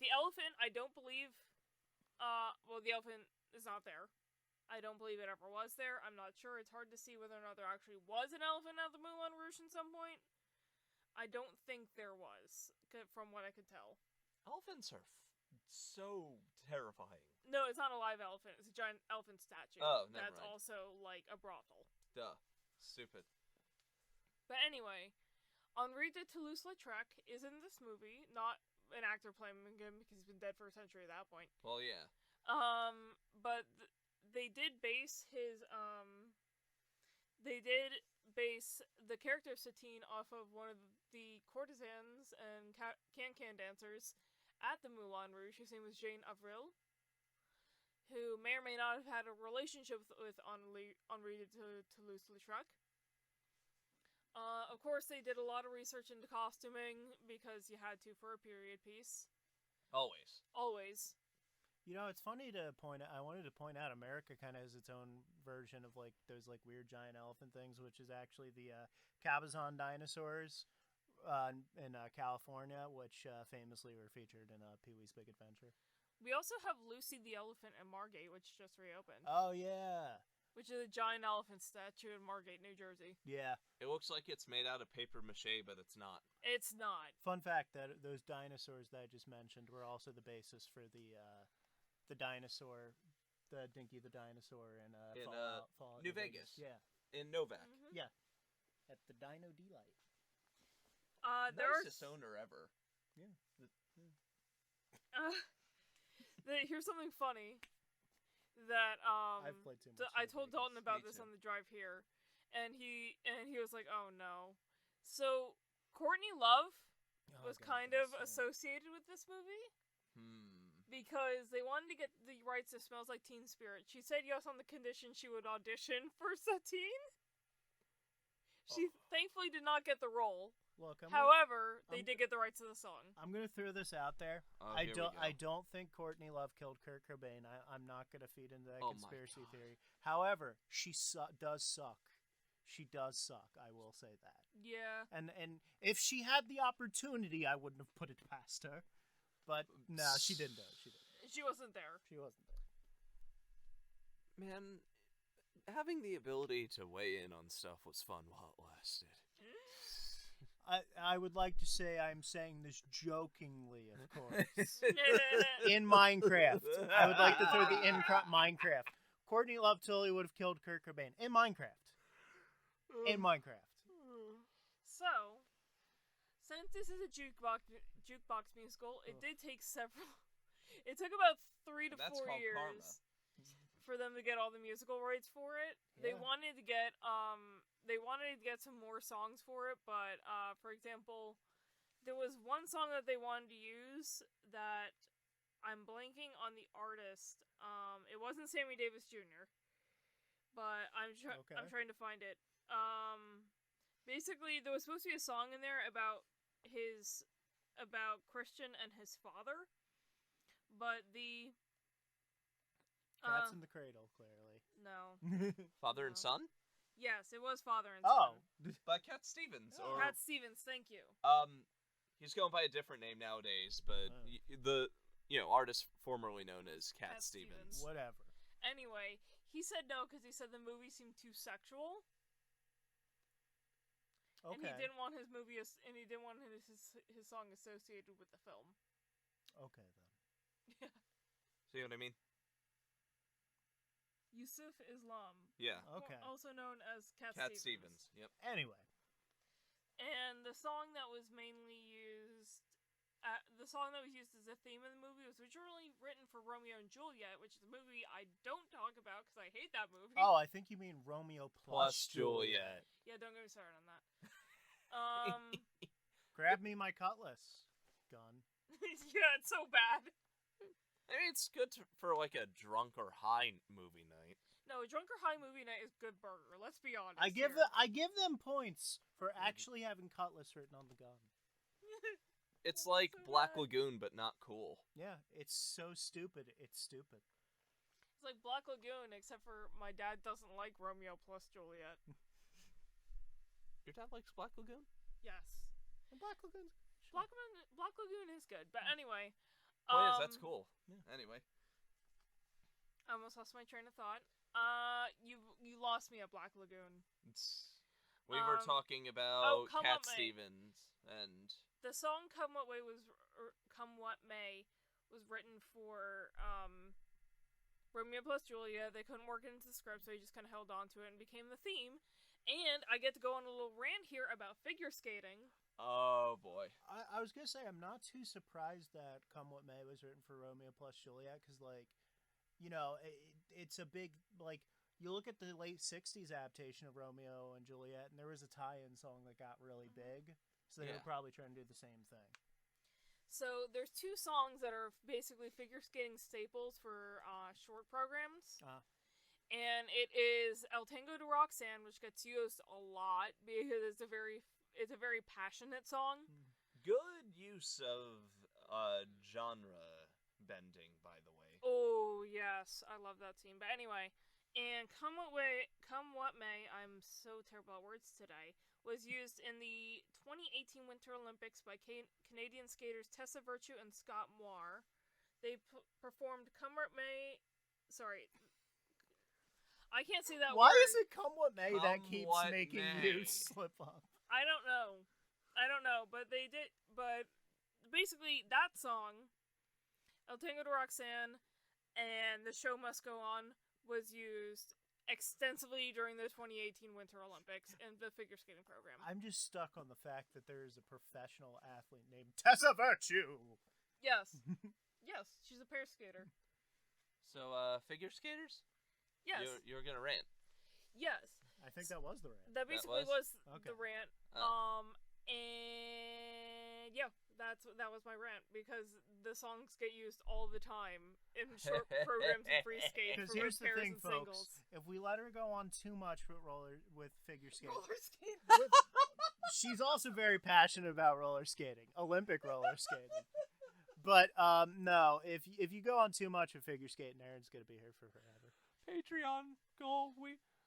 The elephant, I don't believe. The elephant is not there. I don't believe it ever was there. I'm not sure. It's hard to see whether or not there actually was an elephant at the Moulin Rouge at some point. I don't think there was, from what I could tell. Elephants are so terrifying. No, it's not a live elephant. It's a giant elephant statue. Oh, never That's mind. also like a brothel. Duh. Stupid. But anyway, Henri de Toulouse-Lautrec is in this movie, not an actor playing him because he's been dead for a century at that point. Well, yeah. But they did base the character of Satine off of one of the courtesans and can dancers at the Moulin Rouge, whose name was Jane Avril, who may or may not have had a relationship with Henri de Toulouse-Lautrec. Of course, they did a lot of research into costuming because you had to for a period piece. Always. You know, it's funny to point out. I wanted to point out America kind of has its own version of like those like weird giant elephant things, which is actually the cabazon dinosaurs in California, which famously were featured in Pee-wee's Big Adventure. We also have Lucy the Elephant in Margate, which just reopened. Oh yeah. Which is a giant elephant statue in Margate, New Jersey. Yeah. It looks like it's made out of paper mache, but it's not. It's not. Fun fact that those dinosaurs that I just mentioned were also the basis for the dinosaur, the Dinky the dinosaur in New Vegas. Yeah. In Novak. Mm-hmm. Yeah. At the Dino Delight. Nicest owner ever. Yeah. Here's something funny that I've played too much. I told Daulton about Me this too. on the drive here, and he was like, "Oh no." So Courtney Love was kind of associated with this movie. Because they wanted to get the rights to Smells Like Teen Spirit. She said yes on the condition she would audition for Satine. She thankfully did not get the role. Look, However, they did get the rights to the song. I'm gonna throw this out there. I don't think Courtney Love killed Kurt Cobain. I'm not gonna feed into that conspiracy theory. However, she does suck. She does suck. I will say that. Yeah. And if she had the opportunity, I wouldn't have put it past her. But no, she didn't do it. She wasn't there. She wasn't there. Man, having the ability to weigh in on stuff was fun while it lasted. I would like to say I'm saying this jokingly, of course. In Minecraft. I would like to throw the in Minecraft. Courtney Love totally would have killed Kurt Cobain. In Minecraft. In Minecraft. So, since this is a jukebox musical, it did take several... It took about 3 to 4 years for them to get all the musical rights for it. Yeah. They wanted to get some more songs for it, but for example, there was one song that they wanted to use that I'm blanking on the artist. It wasn't Sammy Davis Jr., but I'm trying to find it. Basically, there was supposed to be a song in there about Christian and his father, but the Cats in the Cradle, clearly. no. Father and son? Yes, it was father and Oh, son. By Cat Stevens. Oh. Or Cat Stevens, thank you. he's going by a different name nowadays, but the artist formerly known as Cat Stevens. whatever. Anyway, he said no because he said the movie seemed too sexual. Okay. And he didn't want his movie, and he didn't want his song associated with the film. Okay then. See what I mean? Yusuf Islam. Yeah. Okay. Also known as Cat Stevens. Yep. Anyway. And the song that was mainly used, the song that was used as a theme of the movie was originally written for Romeo and Juliet, which is a movie I don't talk about because I hate that movie. Oh, I think you mean Romeo plus Juliet. Yeah, don't get me started on that. Grab me my cutlass. Gun. Yeah, it's so bad. I mean, it's good for like a drunk or high movie night. No, a drunk or high movie night is good burger. Let's be honest. I give them points for actually having cutlass written on the gun. It's That's like so Black bad. Lagoon, but not cool. Yeah, it's so stupid. It's stupid. It's like Black Lagoon, except for my dad doesn't like Romeo plus Juliet. Your dad likes Black Lagoon? Yes. And Black Lagoon's Black Lagoon is good, but anyway. Oh, yes, that's cool. yeah. Anyway. I almost lost my train of thought. You lost me at Black Lagoon. We were talking about Come Cat What May. Stevens and The song "Come What May" was written for Romeo plus Juliet. They couldn't work it into the script, so he just kind of held on to it and became the theme. And I get to go on a little rant here about figure skating. oh boy. I was gonna say I'm not too surprised that "Come What May" was written for Romeo plus Juliet because, like, it's a big You look at the late '60s adaptation of Romeo and Juliet, and there was a tie-in song that got really big, so they were probably trying to do the same thing. So there's two songs that are basically figure skating staples for short programs. And it is El Tango de Roxanne, which gets used a lot because it's a very passionate song. Good use of genre bending, by the way. Oh yes, I love that scene. But anyway, and Come What May, I'm so terrible at words today, was used in the 2018 Winter Olympics by Canadian skaters Tessa Virtue and Scott Moir. They performed Come What May. Sorry. I can't say that Why word. is it "Come What May" that Come keeps what making may. you slip up? I don't know, but they did. But basically, that song, El Tango de Roxanne, and The Show Must Go On, was used extensively during the 2018 Winter Olympics in the figure skating program. I'm just stuck on the fact that there is a professional athlete named Tessa Virtue. Yes. Yes, she's a pair skater. So, figure skaters? Yes. You're gonna rant. Yes. I think that was the rant. That basically was Okay. the rant. And yeah, that was my rant because the songs get used all the time in short programs and free skate Because for here's both the pairs thing, and folks: singles. if we let her go on too much with figure skating, Roller skate. she's also very passionate about roller skating, Olympic roller skating. But no, if you go on too much with figure skating, Erin's gonna be here for forever. Patreon goal.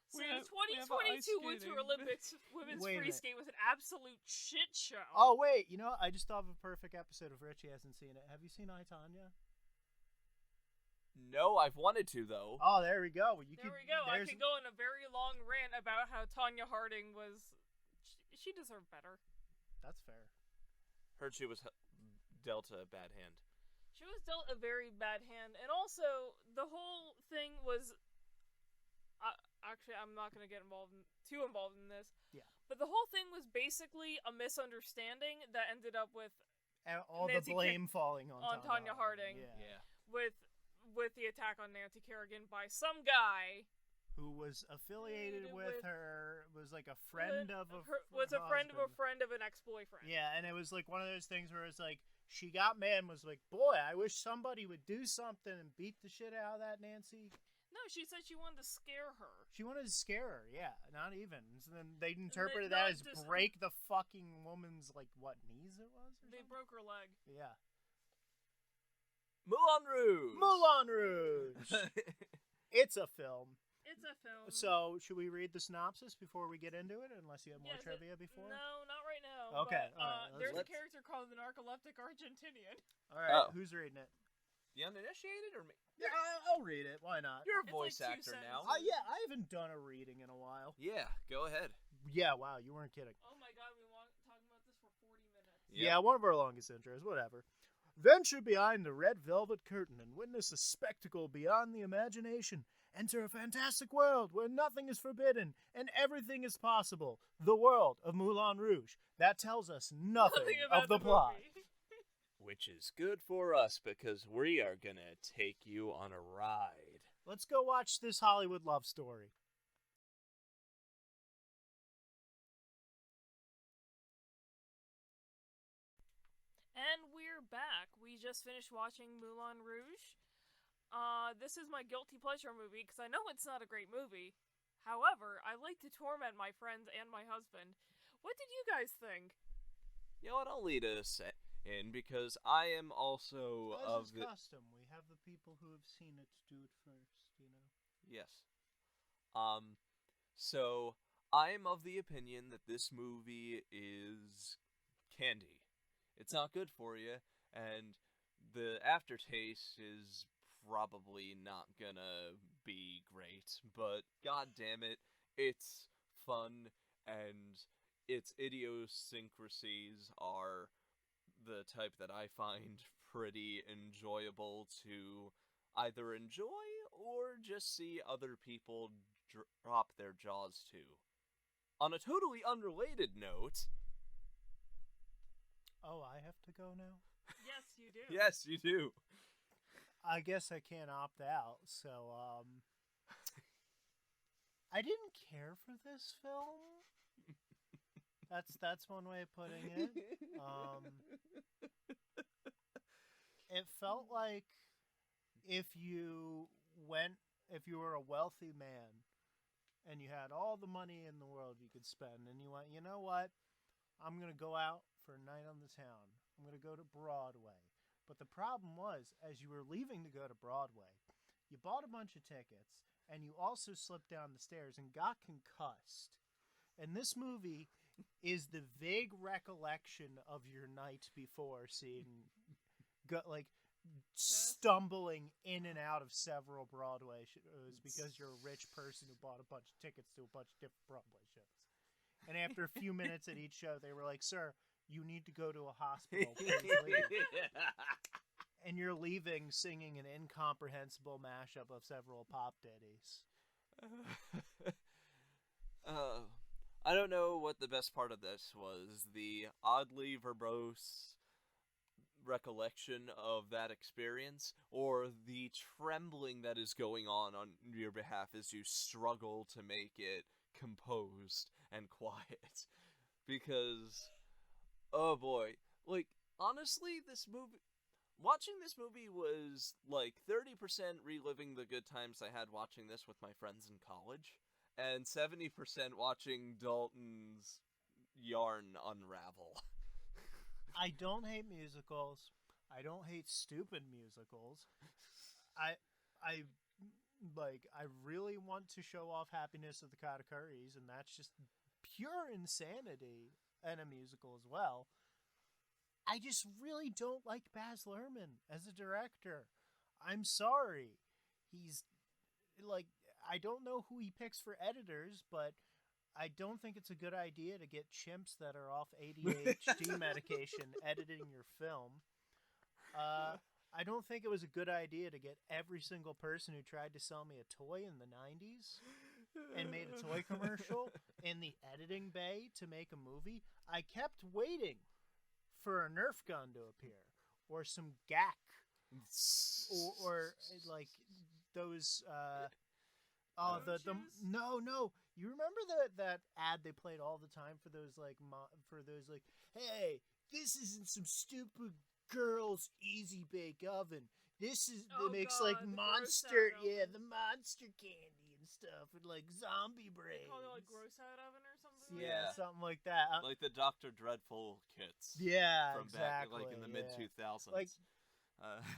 So the 2022 Winter Olympics women's Wait a free minute. skate was an absolute shit show. Oh wait, you know what? I just thought of a perfect episode of Richie hasn't seen it. Have you seen I, Tanya? No, I've wanted to though. Oh, there we go. There we go. I could go on a very long rant about how Tanya Harding was. She deserved better. That's fair. Heard she was dealt a bad hand. She was dealt a very bad hand, and also the whole thing was. Actually, I'm not going to get too involved in this. Yeah. But the whole thing was basically a misunderstanding that ended up with And all Nancy the blame falling on Tanya Harding. Yeah. with the attack on Nancy Kerrigan by some guy Who was affiliated with her? Was like a friend of a was a friend of a husband. friend of an ex-boyfriend. Yeah, and it was like one of those things where it's like she got mad and was like, "Boy, I wish somebody would do something and beat the shit out of that Nancy." No, she said she wanted to scare her. She wanted to scare her, yeah, not even. So then they interpreted no, that as just- break the fucking woman's, like, what, knees it was? Or They something? broke her leg. Yeah. Moulin Rouge. Moulin Rouge! It's a film. It's a film. So, should we read the synopsis before we get into it, unless you have more Yes, trivia before? No, not right now. Okay, but, alright, there's let's- a character called the Narcoleptic Argentinian. Alright, Oh. who's reading it? The uninitiated or me? Yeah, I'll read it. Why not? You're a It's voice like 2 actor now. sentences. Yeah, I haven't done a reading in a while. Yeah, go ahead. Yeah, wow, you weren't kidding. Oh my god, we want talking about this for 40 minutes. Yeah, one of our longest intros, whatever. Venture behind the red velvet curtain and witness a spectacle beyond the imagination. Enter a fantastic world where nothing is forbidden and everything is possible. The world of Moulin Rouge. That tells us nothing about of the plot. movie. Which is good for us because we are gonna take you on a ride. Let's go watch this Hollywood love story. And we're back. We just finished watching Moulin Rouge. This is my guilty pleasure movie because I know it's not a great movie. However, I like to torment my friends and my husband. What did you guys think? You know what? I'll lead us in because I am also of the custom. We have the people who have seen it do it first, you know. yes. So I am of the opinion that this movie is candy. It's not good for you, and the aftertaste is probably not gonna be great, but god damn it, it's fun, and its idiosyncrasies are the type that I find pretty enjoyable to either enjoy or just see other people drop their jaws to. On a totally unrelated note... Oh, I have to go now? Yes, you do. Yes, you do. I guess I can't opt out, so, I didn't care for this film. That's one way of putting it. It felt like if you were a wealthy man and you had all the money in the world you could spend and you went, you know what? I'm going to go out for a night on the town. I'm going to go to Broadway. But the problem was, as you were leaving to go to Broadway, you bought a bunch of tickets and you also slipped down the stairs and got concussed. And this movie is the vague recollection of your night before seeing, stumbling in and out of several Broadway shows because you're a rich person who bought a bunch of tickets to a bunch of different Broadway shows. And after a few minutes at each show, they were like, "Sir, you need to go to a hospital. Please leave." And you're leaving singing an incomprehensible mashup of several pop ditties. I don't know what the best part of this was. The oddly verbose recollection of that experience, or the trembling that is going on your behalf as you struggle to make it composed and quiet. Because, oh boy, like, honestly, watching this movie was like 30% reliving the good times I had watching this with my friends in college, and 70% watching Daulton's yarn unravel. I don't hate musicals. I don't hate stupid musicals. I really want to show off Happiness of the Katakuris, and that's just pure insanity in a musical as well. I just really don't like Baz Luhrmann as a director. I'm sorry. He's, like, I don't know who he picks for editors, but I don't think it's a good idea to get chimps that are off ADHD medication editing your film. I don't think it was a good idea to get every single person who tried to sell me a toy in the 90s and made a toy commercial in the editing bay to make a movie. I kept waiting for a Nerf gun to appear, or some gack, or like those, no, you remember that ad they played all the time for those hey, this isn't some stupid girl's easy bake oven. this is Oh, it makes God, like the gross monster, out yeah, oven. the monster candy and stuff, and like zombie brains. They call it like gross out oven or something. Yeah. Something like that. Like the Dr. Dreadful kits. Yeah, From exactly. back, like in the mid 2000s. Like,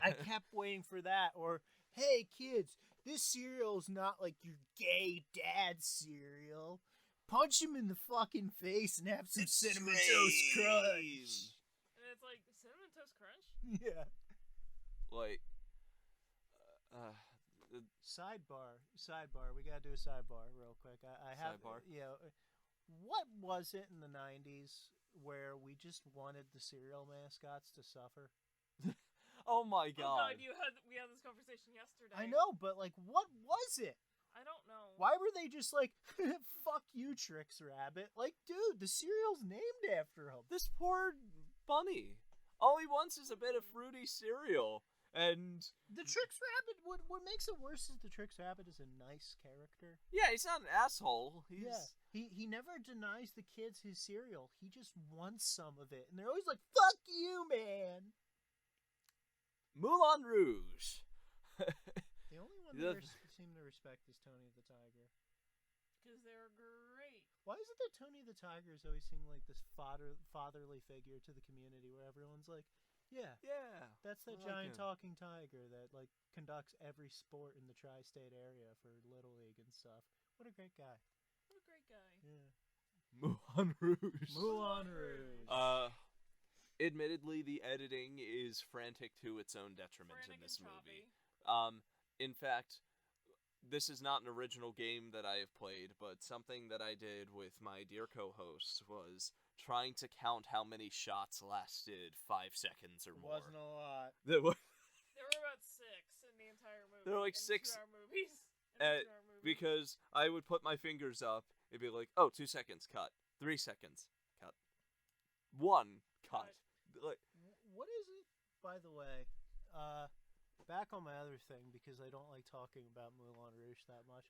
I kept waiting for that. Or, hey kids, this cereal's not like your gay dad's cereal. Punch him in the fucking face and have some cinnamon toast crunch. And it's like cinnamon toast crunch. Yeah. Like, Sidebar. We gotta do a sidebar real quick. I have. Sidebar? Yeah. What was it in the '90s where we just wanted the cereal mascots to suffer? oh my Oh god. God, we had this conversation yesterday. I know, but like, what was it? I don't know. Why were they just like, fuck you, Trix Rabbit? Like, dude, the cereal's named after him. This poor bunny. All he wants is a bit of fruity cereal. And The Trix Rabbit, what makes it worse is the Trix Rabbit is a nice character. yeah, he's not an asshole. He's He never denies the kids his cereal. He just wants some of it. And they're always like, fuck you, man. Moulin Rouge. The only one Yeah. that seem to respect is Tony the Tiger. Because they're great. Why is it that Tony the Tiger is always seeing like this fatherly figure to the community where everyone's like, yeah, Yeah. that's that I like giant him. talking tiger that like conducts every sport in the tri-state area for Little League and stuff. What a great guy. What a great guy. Yeah. Moulin Rouge. Moulin Rouge. Admittedly, the editing is frantic to its own detriment Frantic in this and movie. choppy. In fact, this is not an original game that I have played, but something that I did with my dear co-host was trying to count how many shots lasted 5 seconds or more. Wasn't a lot. There were- There were about 6 in the entire movie. There were like in 6 2-hour movies. because I would put my fingers up, it'd be like, oh, 2 seconds, cut. 3 seconds, cut. 1, cut. Like, What is it, by the way? Back on my other thing, because I don't like talking about Moulin Rouge that much.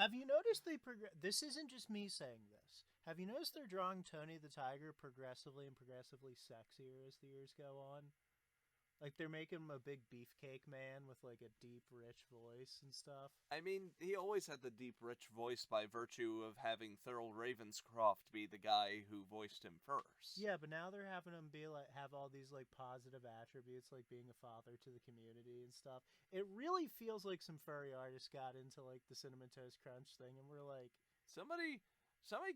Have you noticed this isn't just me saying this. Have you noticed they're drawing Tony the Tiger progressively sexier as the years go on? Like, they're making him a big beefcake man with, like, a deep, rich voice and stuff. I mean, he always had the deep, rich voice by virtue of having Thurl Ravenscroft be the guy who voiced him first. Yeah, but now they're having him have all these, like, positive attributes, like being a father to the community and stuff. It really feels like some furry artists got into, like, the Cinnamon Toast Crunch thing, and we're like... Somebody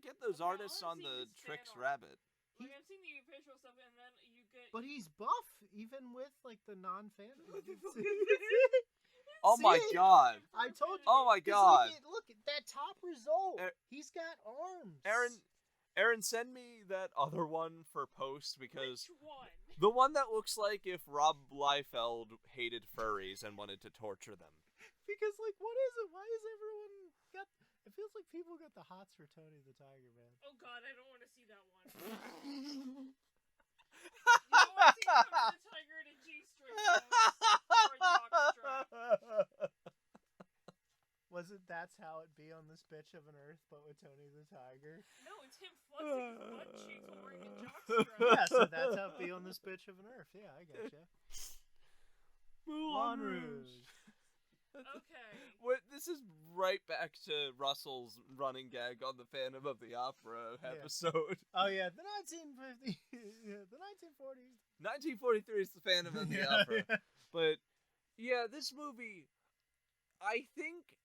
get those Okay, I artists wanna on see the his Trix fan art. Rabbit. Like, I've seen the official stuff, and then you get... But he's buff, even with, like, the non-fan... Oh my See? god. I told you. Oh my 'Cause god. Look at that top result. Er- He's got arms. Aaron, send me that other one for post because Which one? the one that looks like if Rob Liefeld hated furries and wanted to torture them. Because, like, what is it? Why is everyone got... It feels like people got the hots for Tony the Tiger, man. Oh god, I don't want to see that one. You don't want to see Tony the Tiger in a G-string, folks. Or a jockstrap. That's how it be on this bitch of an earth, but with Tony the Tiger? No, it's him flexing his butt cheeks while wearing a jockstrap. Yeah, so that's how it be on this bitch of an earth. Yeah, I getcha. Moulin Rouge. Okay. This is right back to Russell's running gag on the Phantom of the Opera Yeah. episode. Oh, yeah, the 1950s, the 1940s. 1943 is the Phantom of the Opera. But, yeah, this movie, I think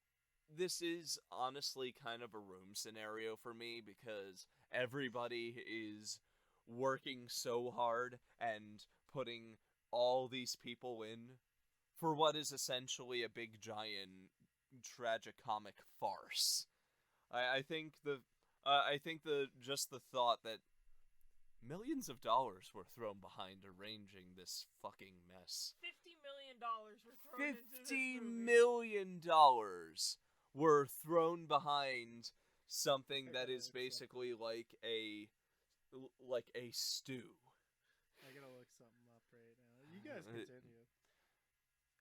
this is honestly kind of a room scenario for me because everybody is working so hard and putting all these people in for what is essentially a big giant tragicomic farce. I think the thought that millions of dollars were thrown behind arranging this fucking mess. $50 million were thrown into this $50 movie. million were thrown behind something that is basically like a stew. I gotta look something up right now. You guys continue.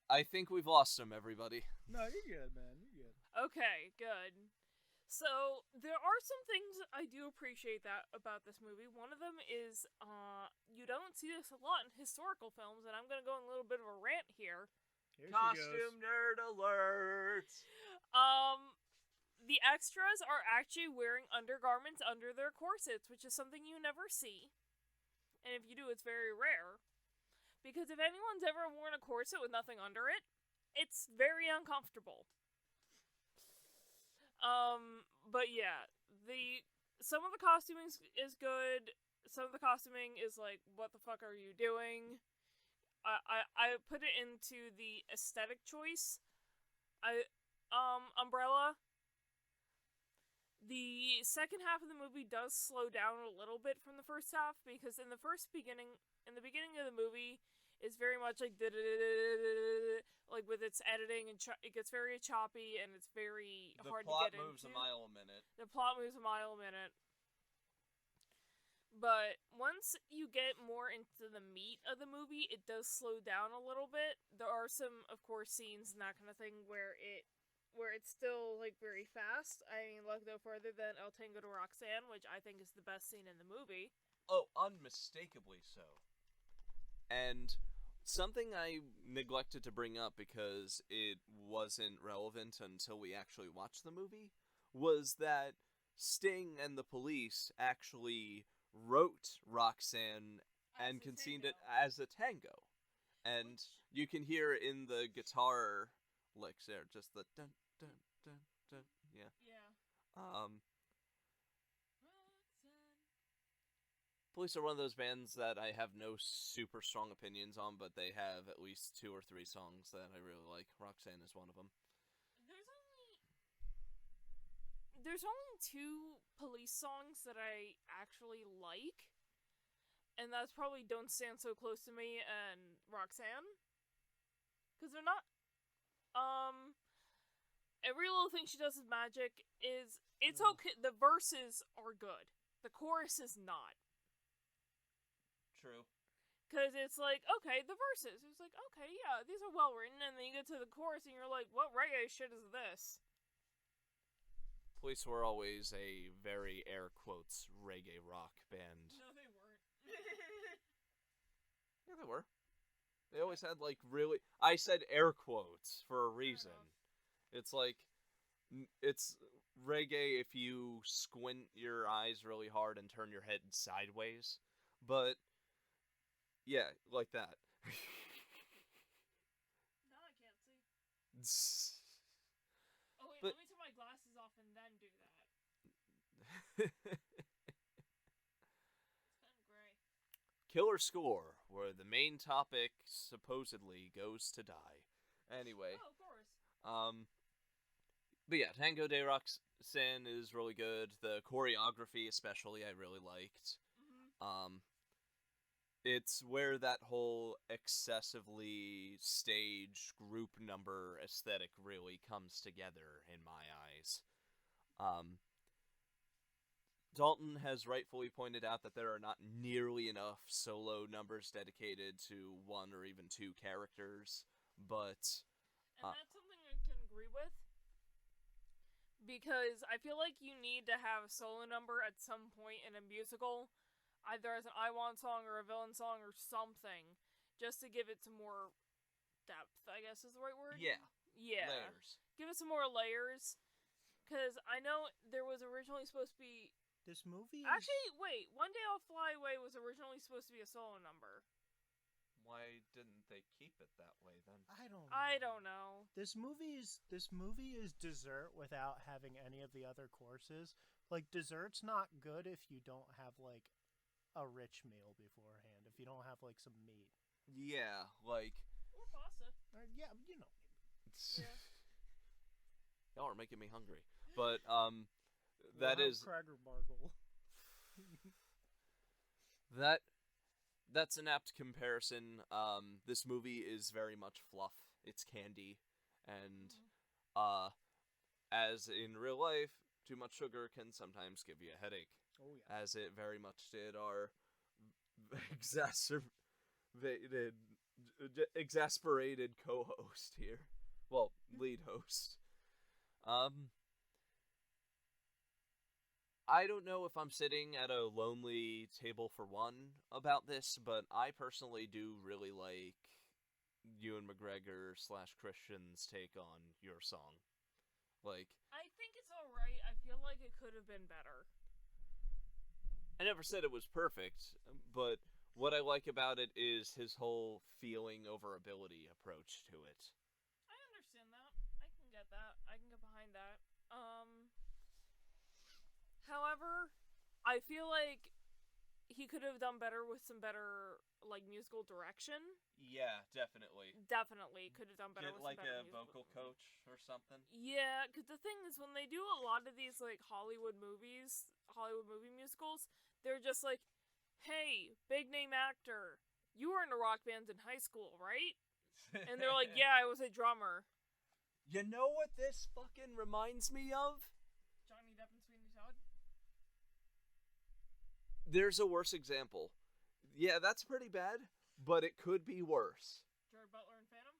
I think we've lost him, everybody. No, you're good, man. You're good. Okay, good. So, there are some things I do appreciate about this movie. One of them is, you don't see this a lot in historical films, and I'm gonna go on a little bit of a rant here. Here she Costume goes. nerd alert! The extras are actually wearing undergarments under their corsets, which is something you never see. And if you do, it's very rare. Because if anyone's ever worn a corset with nothing under it, it's very uncomfortable. But yeah, some of the costuming is good. Some of the costuming is like, what the fuck are you doing? I put it into the aesthetic choice. Umbrella. The second half of the movie does slow down a little bit from the first half, because in the beginning of the movie, it's very much like like with its editing, and it gets very choppy and it's very hard to get into. The plot moves a mile a minute. The plot moves a mile a minute. But once you get more into the meat of the movie, it does slow down a little bit. There are some, of course, scenes and that kind of thing where it's still, like, very fast. I mean, look no further than El Tango de Roxanne, which I think is the best scene in the movie. Oh, unmistakably so. And something I neglected to bring up because it wasn't relevant until we actually watched the movie was that Sting and the Police actually wrote Roxanne and conceived it as a tango. And you can hear in the guitar licks there, just the dun dun dun dun. Yeah. Yeah. Police are one of those bands that I have no super strong opinions on, but they have at least 2 or 3 songs that I really like. Roxanne is one of them. There's only 2 Police songs that I actually like, and that's probably Don't Stand So Close to Me and Roxanne. Because they're not, Every Little Thing She Does Is Magic it's okay. The verses are good. The chorus is not. True. Because it's like, okay, the verses. It's like, okay, yeah, these are well written, and then you get to the chorus and you're like, what reggae shit is this? Police were always a very air quotes reggae rock band. No, they weren't. Yeah, they were. They always had like really. I said air quotes for a reason. It's like it's reggae if you squint your eyes really hard and turn your head sideways, but yeah, like that. Now I can't see. Oh wait, But- let me take my glasses off and then do that. It's kind of gray. Killer Score, where the main topic supposedly goes to die. Anyway, Oh, of course. but yeah, Tango de Roxanne is really good. The choreography, especially, I really liked. Mm-hmm. It's where that whole excessively staged group number aesthetic really comes together in my eyes. Daulton has rightfully pointed out that there are not nearly enough solo numbers dedicated to 1 or even 2 characters, but And that's something I can agree with. Because I feel like you need to have a solo number at some point in a musical, either as an I Want song or a villain song or something, just to give it some more depth, I guess is the right word? yeah, Yeah. layers. Give it some more layers. Because I know there was originally supposed to be... This movie is... Actually, wait. One Day I'll Fly Away was originally supposed to be a solo number. Why didn't they keep it that way then? I don't know. This movie is dessert without having any of the other courses. Like, dessert's not good if you don't have, like, a rich meal beforehand. If you don't have, like, some meat. Yeah, like... Or pasta. Yeah, you know. Yeah. Y'all are making me hungry. But, that We'll is... have Cracker Bargle. That's an apt comparison. This movie is very much fluff. It's candy. And, as in real life, too much sugar can sometimes give you a headache. Oh, yeah. As it very much did our exasperated co-host here. Well, lead host. I don't know if I'm sitting at a lonely table for one about this, but I personally do really like Ewan McGregor / Christian's take on your song. Like, I think it's alright. I feel like it could have been better. I never said it was perfect, but what I like about it is his whole feeling over ability approach to it. I understand that. I can get that. I can get behind that. However, I feel like he could have done better with some better, like, musical direction. Yeah, definitely. Definitely could have done better Get with like some better a musical vocal coach or something. Yeah, because the thing is, when they do a lot of these, like, Hollywood movie musicals, they're just like, hey, big name actor, you were in a rock band in high school, right? And they're like, yeah, I was a drummer. You know what this fucking reminds me of? Johnny Depp and Sweeney Todd? There's a worse example. Yeah, that's pretty bad, but it could be worse. Jared Butler and Phantom?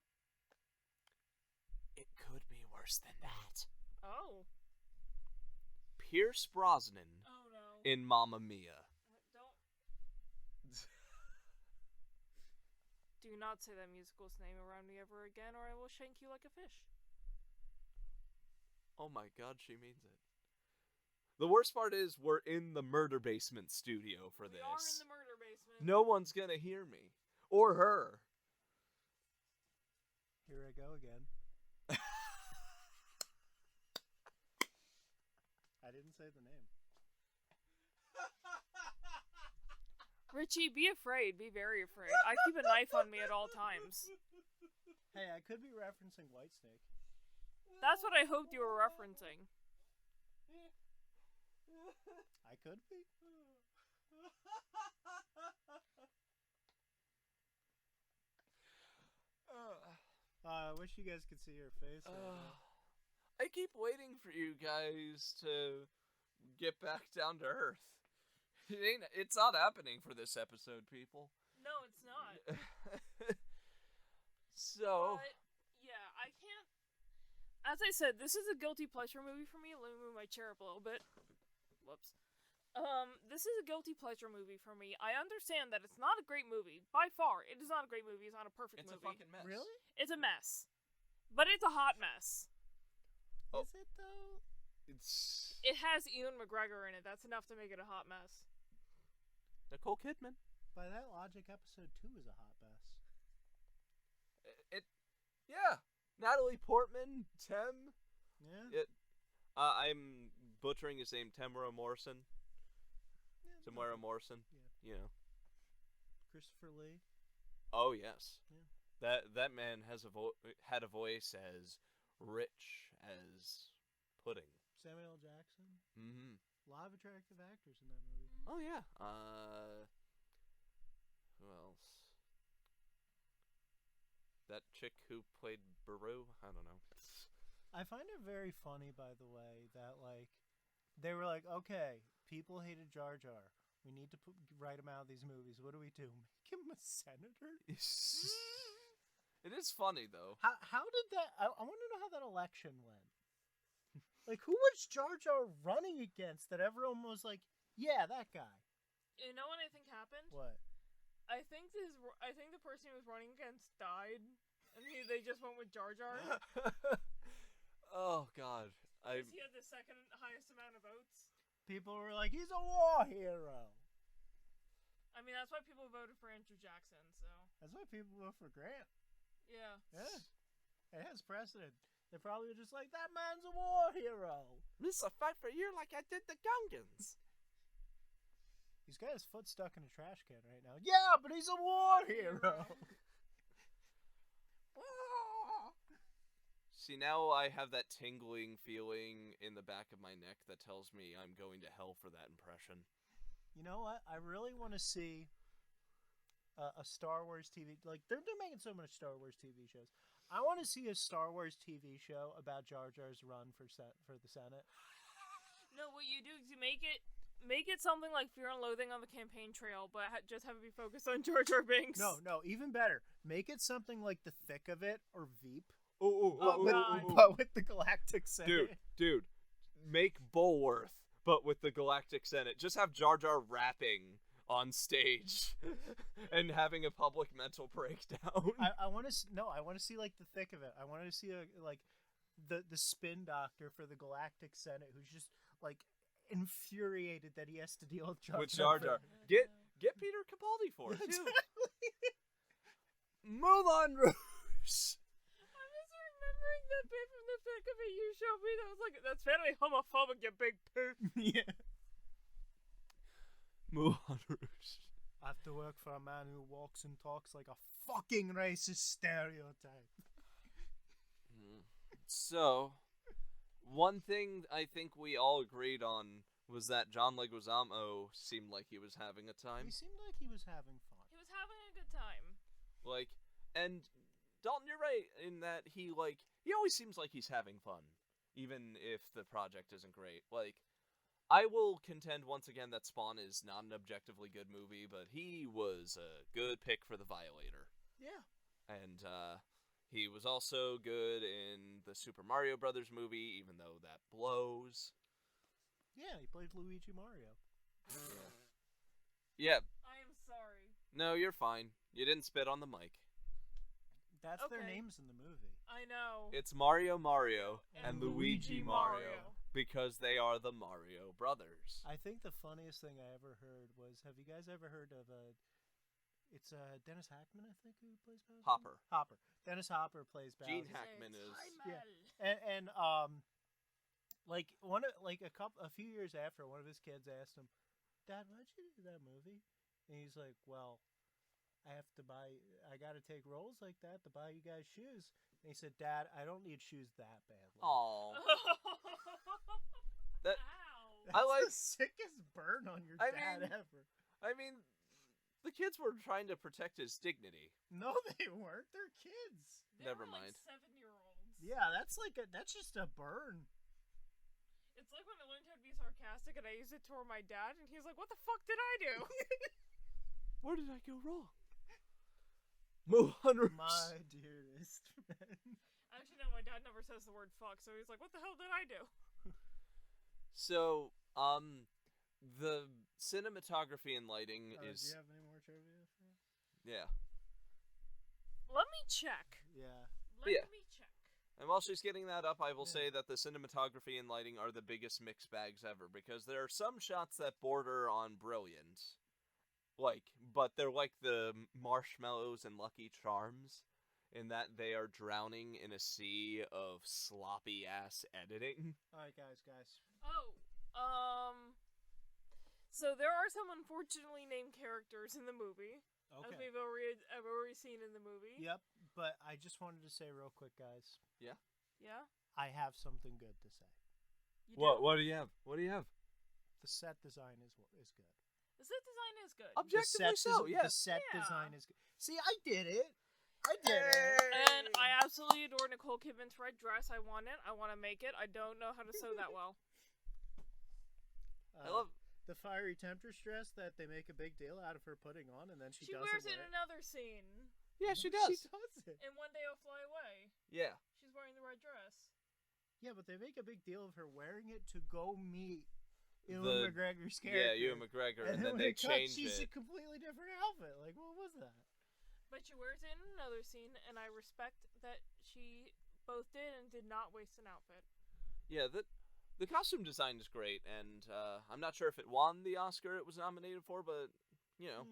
It could be worse than that. Oh. Pierce Brosnan Oh, no. in Mamma Mia. Don't. Do not say that musical's name around me ever again, or I will shank you like a fish. Oh my god, she means it. The worst part is we're in the murder basement studio for We this. are in the murder basement. No one's gonna hear me. Or her. Here I go again. I didn't say the name. Richie, be afraid. Be very afraid. I keep a knife on me at all times. Hey, I could be referencing Whitesnake. That's what I hoped you were referencing. I could be. I wish you guys could see your face right now. I keep waiting for you guys to get back down to earth. It's not happening for this episode, people. No, it's not. So... But, yeah, I can't... As I said, this is a guilty pleasure movie for me. Let me move my chair up a little bit. Whoops. This is a guilty pleasure movie for me. I understand that it's not a great movie. By far, it is not a great movie. It's not a perfect It's movie. a fucking mess. Really? It's a mess. But it's a hot mess. Oh. Is it though? It has Ewan McGregor in it. That's enough to make it a hot mess. Nicole Kidman. By that logic, episode 2 is a hot mess. Yeah. Natalie Portman, Tem. Yeah. I'm butchering his name, Temuera Morrison. Yeah, Temuera Morrison. Yeah. You know. Christopher Lee. Oh yes. Yeah. That man has had a voice as rich as pudding. Samuel L. Jackson. Mm-hmm. A lot of attractive actors in that movie. Oh yeah. Who else? That chick who played Baru? I don't know. I find it very funny, by the way, that, like, they were like, okay, people hated Jar Jar. We need to write him out of these movies. What do we do? Make him a senator? It is funny, though. How did that... I want to know how that election went. Like, who was Jar Jar running against that everyone was like, yeah, that guy? You know what I think happened? What? I think the person he was running against died, and they just went with Jar Jar. Oh, God. Because he had the second highest amount of votes. People were like, he's a war hero. I mean, that's why people voted for Andrew Jackson, so... That's why people vote for Grant. Yeah. Yeah. It has precedent. They're probably just like, that man's a war hero. This a fight for you like I did the Gungans. He's got his foot stuck in a trash can right now. Yeah, but he's a war hero. See, now I have that tingling feeling in the back of my neck that tells me I'm going to hell for that impression. You know what? I really want to see a Star Wars TV... Like, they're making so much Star Wars TV shows. I want to see a Star Wars TV show about Jar Jar's run for the Senate. No, what you do is you make it something like Fear and Loathing on the Campaign Trail, but just have it be focused on Jar Jar Binks. No, even better. Make it something like The Thick of It or Veep. God. But with the Galactic Senate. Dude, make Bulworth, but with the Galactic Senate. Just have Jar Jar rapping on stage and having a public mental breakdown. I want to I want to see like the thick of it. I want to see the spin doctor for the Galactic Senate who's just like infuriated that he has to deal with Jar Jar. Get Peter Capaldi for it too. Moulin Rouge. I'm just remembering that bit from the thick of it you showed me that was like, that's very homophobic, you big poo. Yeah. Moulin Rouge. I have to work for a man who walks and talks like a fucking racist stereotype. So, one thing I think we all agreed on was that John Leguizamo seemed like he was having a time. He seemed like he was having fun. He was having a good time. Like, and Daulton, you're right in that he always seems like he's having fun, even if the project isn't great. Like, I will contend once again that Spawn is not an objectively good movie, but he was a good pick for the Violator. Yeah. And, he was also good in the Super Mario Brothers movie, even though that blows. Yeah, he played Luigi Mario. Yeah. I am sorry. No, you're fine. You didn't spit on the mic. That's their names in the movie. I know. It's Mario and Luigi Luigi Mario. Because they are the Mario Brothers. I think the funniest thing I ever heard was, have you guys ever heard of it's Dennis Hackman, I think, who plays Baz? Hopper. Dennis Hopper plays Baz. Gene Hackman is. Yeah. And a few years after, one of his kids asked him, "Dad, why'd you do that movie?" And he's like, "Well, I gotta take roles like that to buy you guys shoes." And he said, "Dad, I don't need shoes that badly." Aww. That Ow. I like the sickest burn on your dad ever. I mean, the kids were trying to protect his dignity. No, they weren't. They're kids. Never were mind. Like 7-year-olds. Yeah, that's just a burn. It's like when I learned how to be sarcastic and I used it toward my dad, and he's like, "What the fuck did I do?" Where did I go wrong? Moulin Rouge. My dearest friend. Actually, no, my dad never says the word fuck, so he's like, "What the hell did I do?" So, the cinematography and lighting is. Do you have any more trivia for us? Yeah. Let me check. Yeah. Let me check. And while she's getting that up, I will say that the cinematography and lighting are the biggest mixed bags ever, because there are some shots that border on brilliant. But they're like the marshmallows and Lucky Charms, in that they are drowning in a sea of sloppy-ass editing. Alright, guys. So there are some unfortunately named characters in the movie. Okay. As we've already seen in the movie. Yep, but I just wanted to say real quick, guys. Yeah? Yeah? I have something good to say. You do? What do you have? What do you have? The set design is good. The set design is good. Objectively so, yes. The set Yeah. design is good. See, I did it. I did it. And I absolutely adore Nicole Kidman's red dress. I want it. I want to make it. I don't know how to sew that well. I love the fiery temptress dress that they make a big deal out of her putting on, and then she does wears it in another scene. Yeah, she does. She does it. And One Day I'll Fly Away. Yeah. She's wearing the red dress. Yeah, but they make a big deal of her wearing it to go meet Ewan McGregor's character. Yeah, Ewan McGregor, and then when they it cuts, change she's it. a completely different outfit. Like, what was that? But she wears it in another scene, and I respect that she both did and did not waste an outfit. Yeah, the costume design is great, and I'm not sure if it won the Oscar it was nominated for, but, you know,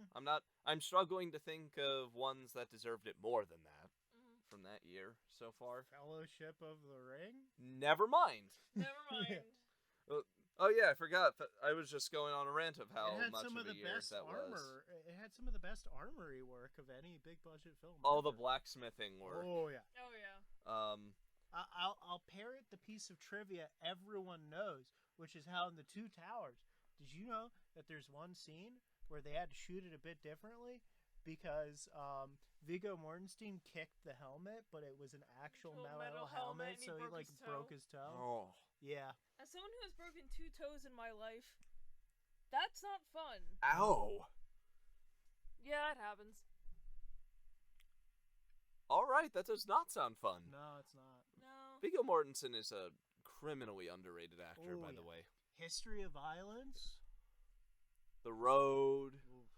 I'm struggling to think of ones that deserved it more than that from that year so far. Fellowship of the Ring? Never mind. Never mind. Oh yeah, I forgot. I was just going on a rant of how much of a year that was. It had some of the best armory work of any big budget film. Oh, ever. the blacksmithing work. Oh yeah. Oh yeah. I'll parrot the piece of trivia everyone knows, which is how in the Two Towers. Did you know that there's one scene where they had to shoot it a bit differently because Viggo Mortensen kicked the helmet, but it was an actual metal helmet, and he so he broke his toe. broke his toe. Oh. Yeah. As someone who has broken 2 toes in my life, that's not fun. Ow. Yeah, it happens. All right, that does not sound fun. No, it's not. No. Viggo Mortensen is a criminally underrated actor, Oh, by yeah. the way. History of Violence. The Road. Oof.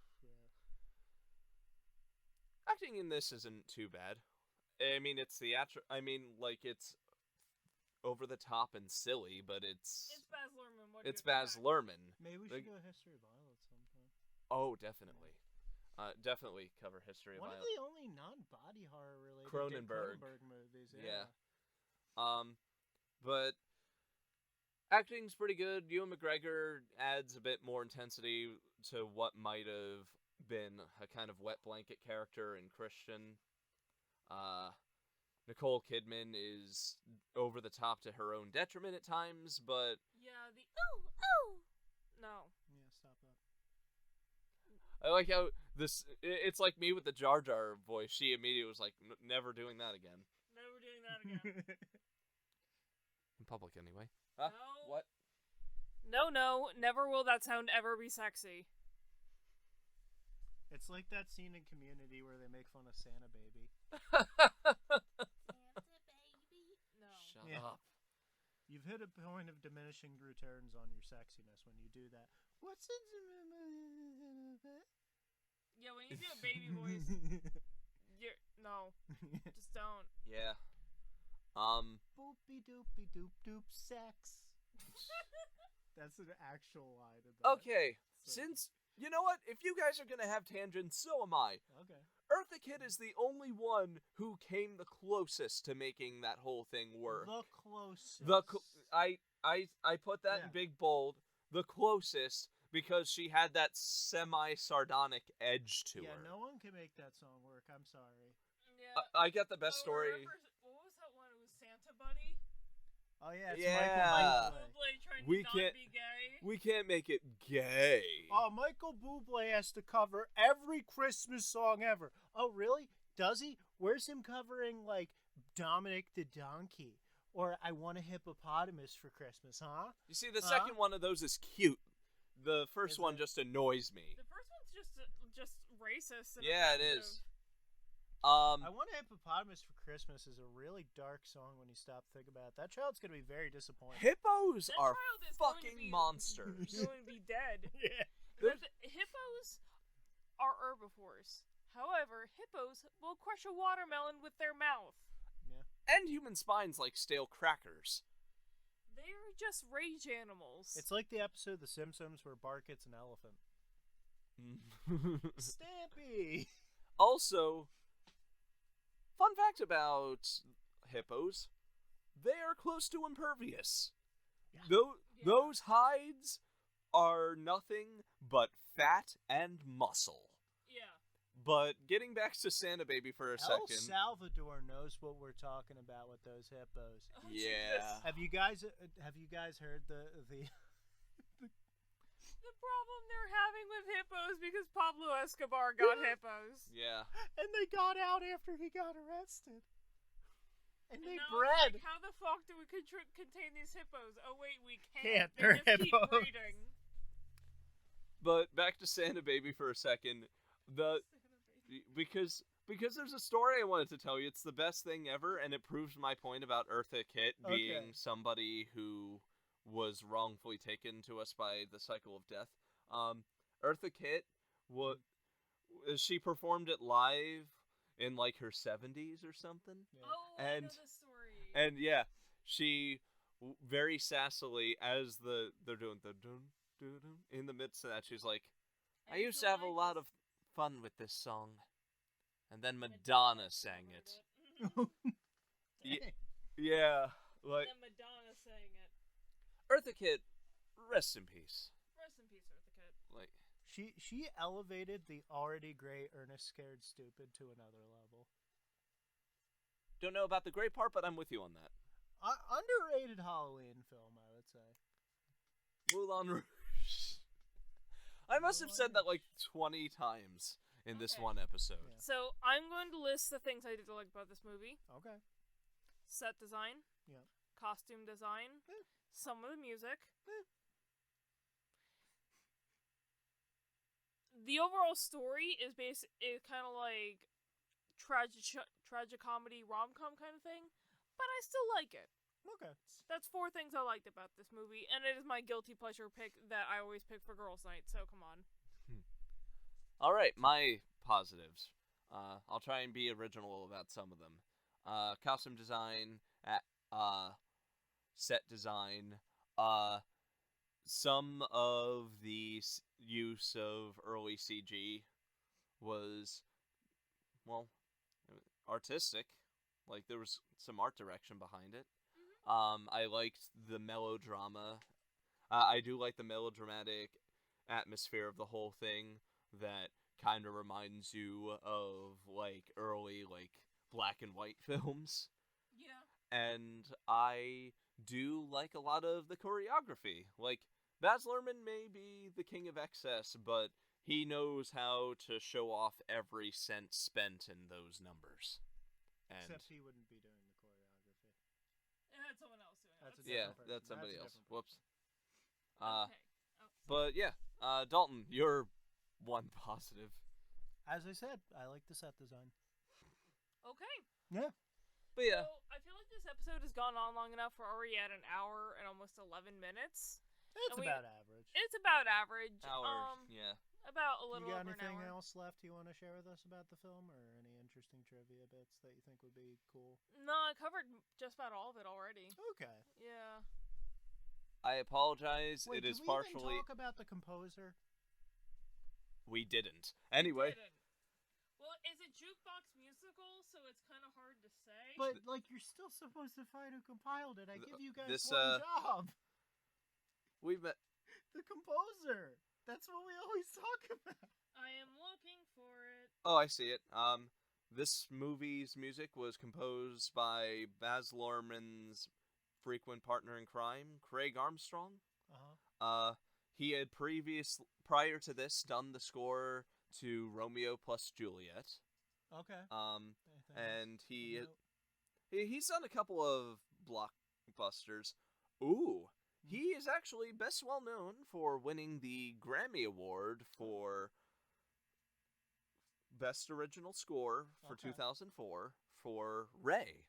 acting in this isn't too bad. I mean, it's it's over the top and silly, but it's Baz Luhrmann. What it's Baz Luhrmann. Maybe we should do a history of violence sometime. Oh, definitely. Definitely cover history of One violence. of the only non-body horror related Cronenberg movies. Yeah. But acting's pretty good. Ewan McGregor adds a bit more intensity to what might have been a kind of wet blanket character in Christian. Nicole Kidman is over the top to her own detriment at times, but yeah, the oh no. Yeah, stop that. I like how it's like me with the Jar Jar voice. She immediately was like, never doing that again. Never doing that again. In public, anyway. No. What? No, never will that sound ever be sexy. It's like that scene in Community where they make fun of Santa Baby. No. Shut Yeah. up. You've hit a point of diminishing returns on your sexiness when you do that. What's it? Yeah, when you do a baby voice, no, just don't. Yeah. Boopy doopy doop doop sex. That's an actual line of that. Okay, So- since you know what, if you guys are gonna have tangents, so am I. Okay. Eartha Kitt is the only one who came the closest to making that whole thing work. The closest. I put that in Yeah. big bold. The closest, because she had that semi-sardonic edge to Yeah, her. no one can make that song work. I'm sorry. Yeah. I got the best Oh, story. remember, what was that one? It was Santa Buddy. Oh yeah, it's Yeah. Michael Bublé. Bublé trying We to not can't- be gay. We can't make it gay. Oh, Michael Bublé has to cover every Christmas song ever. Oh, really? Does he? Where's him covering, like, Dominic the Donkey? Or I Want a Hippopotamus for Christmas, huh? You see, the second one of those is cute. The first Is one it? just annoys me. The first one's just racist. And Yeah, it offensive. is. I Want a Hippopotamus for Christmas is a really dark song when you stop to think about it. That child's going to be very disappointed. Hippos That are child is going to fucking be- monsters. Going to be dead. Yeah. There's- Hippos are herbivores. However, hippos will crush a watermelon with their mouth. And human spines like stale crackers. They're just rage animals. It's like the episode of The Simpsons where Bart gets an elephant. Stampy! Also, fun fact about hippos, they are close to impervious. Yeah. Those hides are nothing but fat and muscle. yeah. But getting back to Santa Baby for a El second. Salvador knows what we're talking about with those hippos. Oh, Yeah. Jesus. Have you guys heard the The problem they're having with hippos because Pablo Escobar got hippos. Yeah. and they got out after he got arrested. And they now it's bred. Like, how the fuck do we contain these hippos? Oh wait, we Can't, can't. they're They just keep hippos. breeding. But back to Santa Baby for a second. Because there's a story I wanted to tell you. It's the best thing ever, and it proves my point about Eartha Kitt being somebody who was wrongfully taken to us by the cycle of death. Eartha Kitt, she performed it live in like her 70s or something. Yeah. Oh, I And- know this story. And yeah, she very sassily, as they're doing the dun, dun, dun, in the midst of that, she's like, I used to have a lot of fun with this song. And then Madonna sang it. Yeah, like And then Madonna sang it. Eartha Kitt, rest in peace. Rest in peace, Eartha Kitt. Like, She elevated the already great Ernest Scared Stupid to another level. don't know about the great part, but I'm with you on that. Underrated Halloween film, I would say. Moulin Rouge. I must have said that like 20 times in this Okay. one episode. Yeah. So I'm going to list the things I did like about this movie: Okay. set design, Yeah. costume design, Eh. some of the music. The overall story is kind of like tragicomedy rom-com kind of thing, but I still like it. Okay. That's 4 things I liked about this movie, and it is my guilty pleasure pick that I always pick for girls' night. So come on. All right, my positives. I'll try and be original about some of them. Costume design, set design, some of the use of early CG was, well, artistic. Like, there was some art direction behind it. I liked the melodrama. I do like the melodramatic atmosphere of the whole thing that kind of reminds you of, like, early, like, black and white films. Yeah. And I do like a lot of the choreography. Like, Baz Luhrmann may be the king of excess, but he knows how to show off every cent spent in those numbers. And Except he wouldn't be doing the choreography. It had someone else doing it. That's a yeah, different person. that's somebody That's a else. different Whoops. Okay. Oh, sorry. But yeah, Daulton, you're one positive. As I said, I like the set design. Okay. Yeah. But yeah, So, I feel like this episode has gone on long enough. We're already at an hour and almost 11 minutes. It's And we- about average. It's about average. yeah. About a You little got over an anything hour. else left you want to share with us about the film, or any interesting trivia bits that you think would be cool? No, I covered just about all of it already. Okay. Yeah. I apologize. Wait, it is did we partially. even talk about the composer? We didn't. Anyway, Didn't. Well, it's a jukebox musical, so it's kind of hard to say. But like, you're still supposed to find who compiled it. I Th- give you guys this, one job. we've met. The composer. That's what we always talk about. I am looking for it. Oh, I see it. This movie's music was composed by Baz Luhrmann's frequent partner in crime, Craig Armstrong. He had prior to this, done the score to Romeo plus Juliet. Okay. Anything And else? he Nope. he's done a couple of blockbusters. Ooh, he is actually best well known for winning the Grammy Award for Best Original Score for Okay. 2004 for Ray.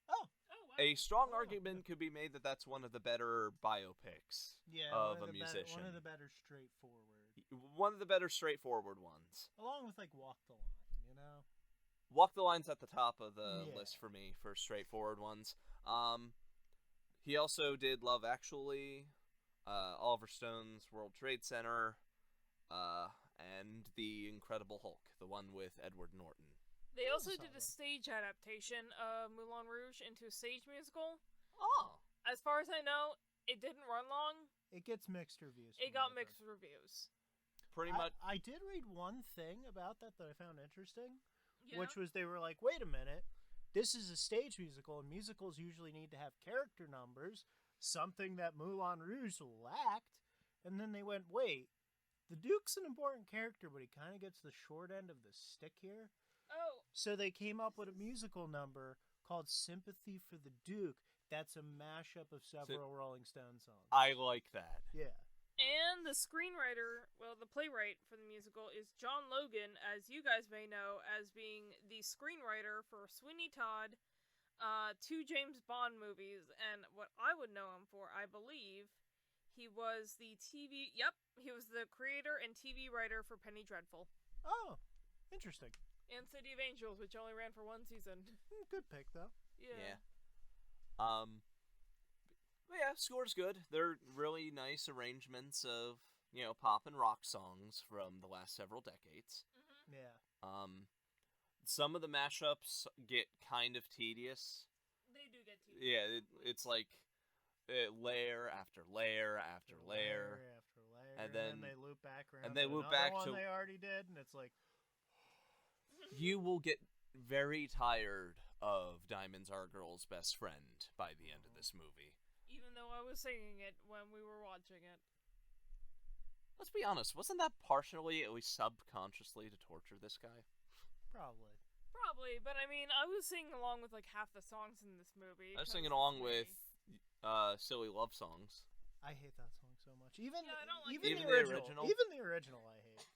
Oh, Oh, wow. A strong Oh. argument could be made that that's one of the better biopics. yeah. Of one a the musician. one of the better straightforward. One of the better straightforward ones. Along with like Walk the Line, you know. Walk the Line's at the top of the Yeah. list for me for straightforward ones. He also did Love Actually, Oliver Stone's World Trade Center, and The Incredible Hulk, the one with Edward Norton. They also That's did a solid. stage adaptation of Moulin Rouge into a stage musical. Oh. As far as I know, it didn't run long. It gets mixed reviews. It from got what I've mixed heard. reviews. Pretty much. I did read one thing about that I found interesting, Yeah. which was they were like, wait a minute, this is a stage musical, and musicals usually need to have character numbers, something that Moulin Rouge lacked. And then they went, wait, the Duke's an important character, but he kind of gets the short end of the stick here. Oh, So they came up with a musical number called Sympathy for the Duke. That's a mashup of several Rolling Stone songs. I like that. Yeah. and the screenwriter, well, the playwright for the musical is John Logan, as you guys may know, as being the screenwriter for Sweeney Todd, 2 James Bond movies, and what I would know him for, I believe, he was the he was the creator and TV writer for Penny Dreadful Oh, interesting. and City of Angels, which only ran for 1 season. Good pick, though. Yeah. But yeah, score's good. They're really nice arrangements of, pop and rock songs from the last several decades. Mm-hmm. Yeah. Some of the mashups get kind of tedious. They do get TV. Yeah, it's like layer after layer after layer. after layer, and then then- they loop back around. and they to loop another back one to- they already did, and it's like, You will get very tired of Diamonds Are a Girl's Best Friend by the end of this movie. Even though I was singing it when we were watching it. Let's be honest, wasn't that partially, at least subconsciously, to torture this guy? probably. Probably, but I mean, I was singing along with like half the songs in this movie. I was 'cause singing it's along me. with Silly Love Songs. I hate that song so much. Even Yeah, I don't like even, it. the Even the original. original? Even the original, I hate.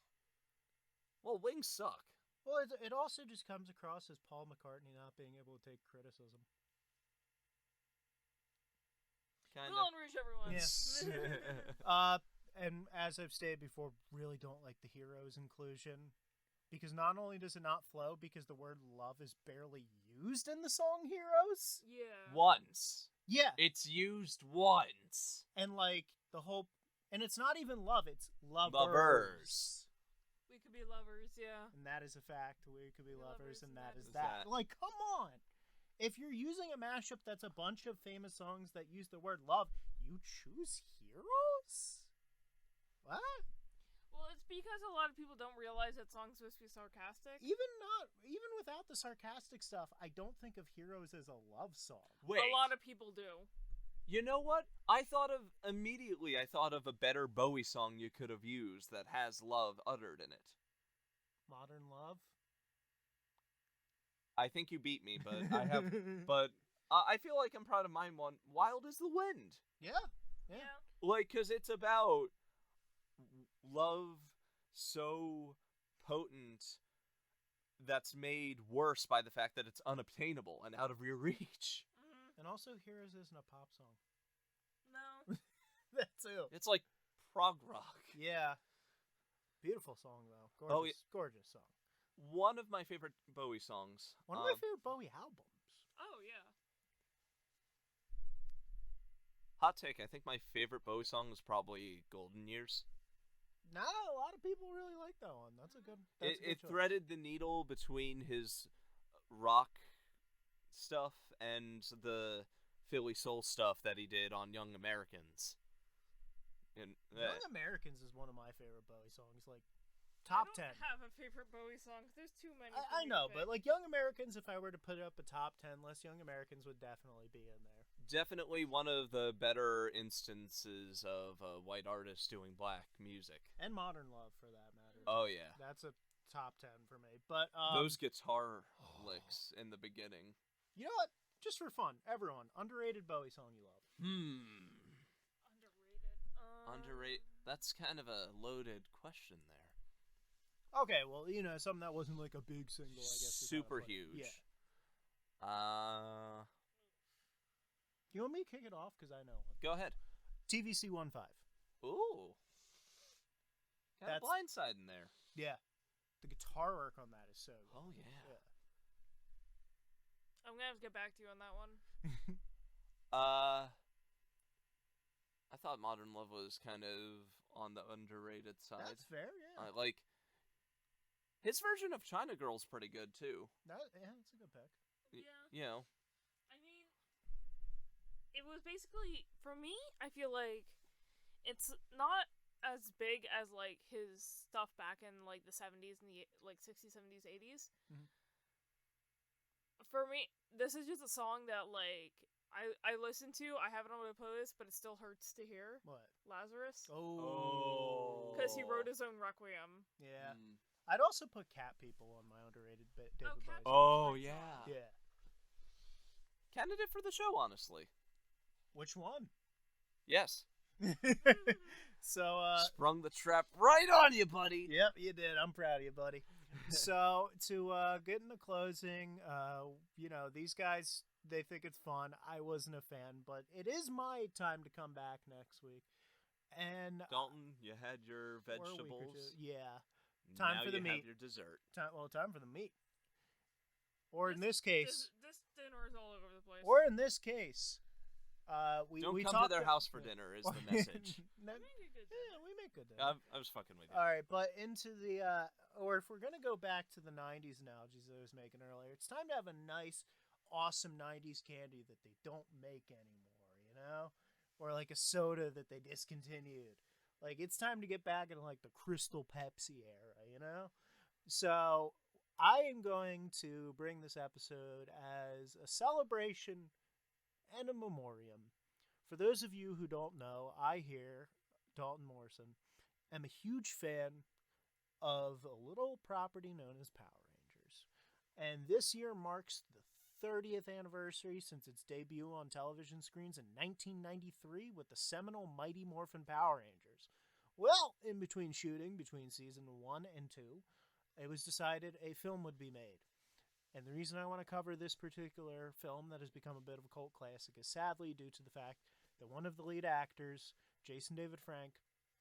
Well, Wings suck. Well, it also just comes across as Paul McCartney not being able to take criticism. Kind Moulin Rouge, everyone. Yeah. And as I've stated before, really don't like the hero's inclusion. Because not only does it not flow, because the word love is barely used in the song Heroes. Yeah. Once. Yeah. It's used once. And like the whole, and it's not even love, it's lovers. Lovers. We could be lovers, yeah. And that is a fact. We could be lovers, and that is is that. that. Like, come on. If you're using a mashup that's a bunch of famous songs that use the word love, you choose Heroes? What? Well, it's because a lot of people don't realize that song's supposed to be sarcastic. Even without the sarcastic stuff, I don't think of Heroes as a love song. Wait. A lot of people do. You know what? I thought of a better Bowie song you could have used that has love uttered in it. Modern Love? I think you beat me, but I have. But I feel like I'm proud of mine. One, Wild is the Wind. Yeah. Like, because it's about love so potent that's made worse by the fact that it's unobtainable and out of your reach. And also, Heroes isn't a pop song. No. That too. It's like prog rock. Yeah. Beautiful song, though. Gorgeous, Oh, yeah. Gorgeous song. One of my favorite Bowie songs. One of my favorite Bowie albums. Oh, yeah. Hot take, I think my favorite Bowie song is probably Golden Years. No, a lot of people really like that one. That's a good. That's a good It choice. threaded the needle between his rock stuff and the Philly soul stuff that he did on Young Americans. And Young Americans is one of my favorite Bowie songs. Like top 10. I don't have a favorite Bowie song. There's too many. I know, but like Young Americans, if I were to put up a top 10 list, Young Americans would definitely be in there. definitely one of the better instances of a white artist doing black music. And Modern Love, for that matter. Oh, yeah. That's a top 10 for me. But those guitar licks in the beginning. You know what? Just for fun, everyone, underrated Bowie song you love. Underrated. That's kind of a loaded question there. Okay, well, you know, something that wasn't like a big single, I guess. is how to Super put it. huge. Yeah. You want me to kick it off? Because I know one. Go ahead. TVC 15. Ooh. Got a That's- blindside in there. Yeah. The guitar work on that is so good. Oh, yeah. I'm gonna have to get back to you on that one. I thought Modern Love was kind of on the underrated side. That's fair, yeah. Like, his version of China Girl's pretty good, too. That's a good pick. Yeah. You know. I mean, it was basically, for me, I feel like it's not as big as, like, his stuff back in, like, the 70s and the, like, 60s, 70s, 80s. Mhm. For me, this is just a song that, like, I listen to. I have it on my playlist, but it still hurts to hear. What? Lazarus. Oh. Because he wrote his own Requiem. Yeah. Mm. I'd also put Cat People on my underrated David Cat Bowie. People. Oh, yeah. Yeah. Candidate for the show, honestly. Which one? Yes. So, Sprung the trap right on you, buddy. Yep, you did. I'm proud of you, buddy. So, to get in the closing, you know, these guys, they think it's fun. I wasn't a fan, but it is my time to come back next week. And Daulton, you had your or a week or vegetables. two. Yeah. Time now for the you meat. have your dessert. Time for the meat. Or in this case, This dinner is all over the place. or in this case, we Don't we come to talked their house for dinner is the message. No, I mean, you could do yeah, that. we make good dinner. I was fucking with you. All right, but into the or if we're gonna go back to the '90s analogies that I was making earlier, it's time to have a nice, awesome '90s candy that they don't make anymore, you know, or like a soda that they discontinued. Like it's time to get back into like the Crystal Pepsi era, you know. So I am going to bring this episode as a celebration and a memoriam. For those of you who don't know, I here, Daulton Morrison, am a huge fan of a little property known as Power Rangers. And this year marks the 30th anniversary since its debut on television screens in 1993 with the seminal Mighty Morphin Power Rangers. Well, in between shooting, between season 1 and 2, it was decided a film would be made. And the reason I want to cover this particular film that has become a bit of a cult classic is sadly due to the fact that one of the lead actors, Jason David Frank,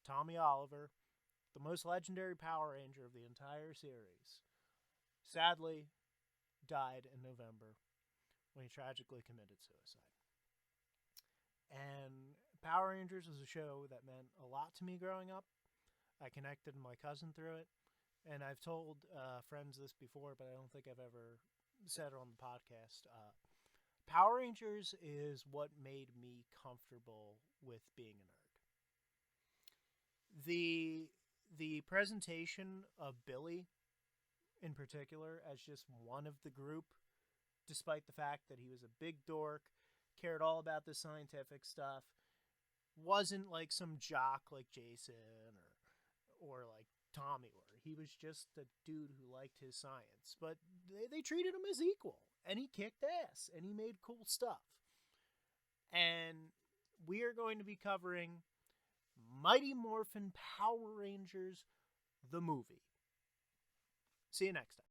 Tommy Oliver, the most legendary Power Ranger of the entire series, sadly died in November when he tragically committed suicide. And Power Rangers was a show that meant a lot to me growing up. I connected with my cousin through it. And I've told friends this before, but I don't think I've ever said it on the podcast. Power Rangers is what made me comfortable with being a nerd. The presentation of Billy, in particular, as just one of the group, despite the fact that he was a big dork, cared all about the scientific stuff, wasn't like some jock like Jason or like Tommy were. He was just a dude who liked his science. But they treated him as equal. And he kicked ass. And he made cool stuff. And we are going to be covering Mighty Morphin Power Rangers, the movie. See you next time.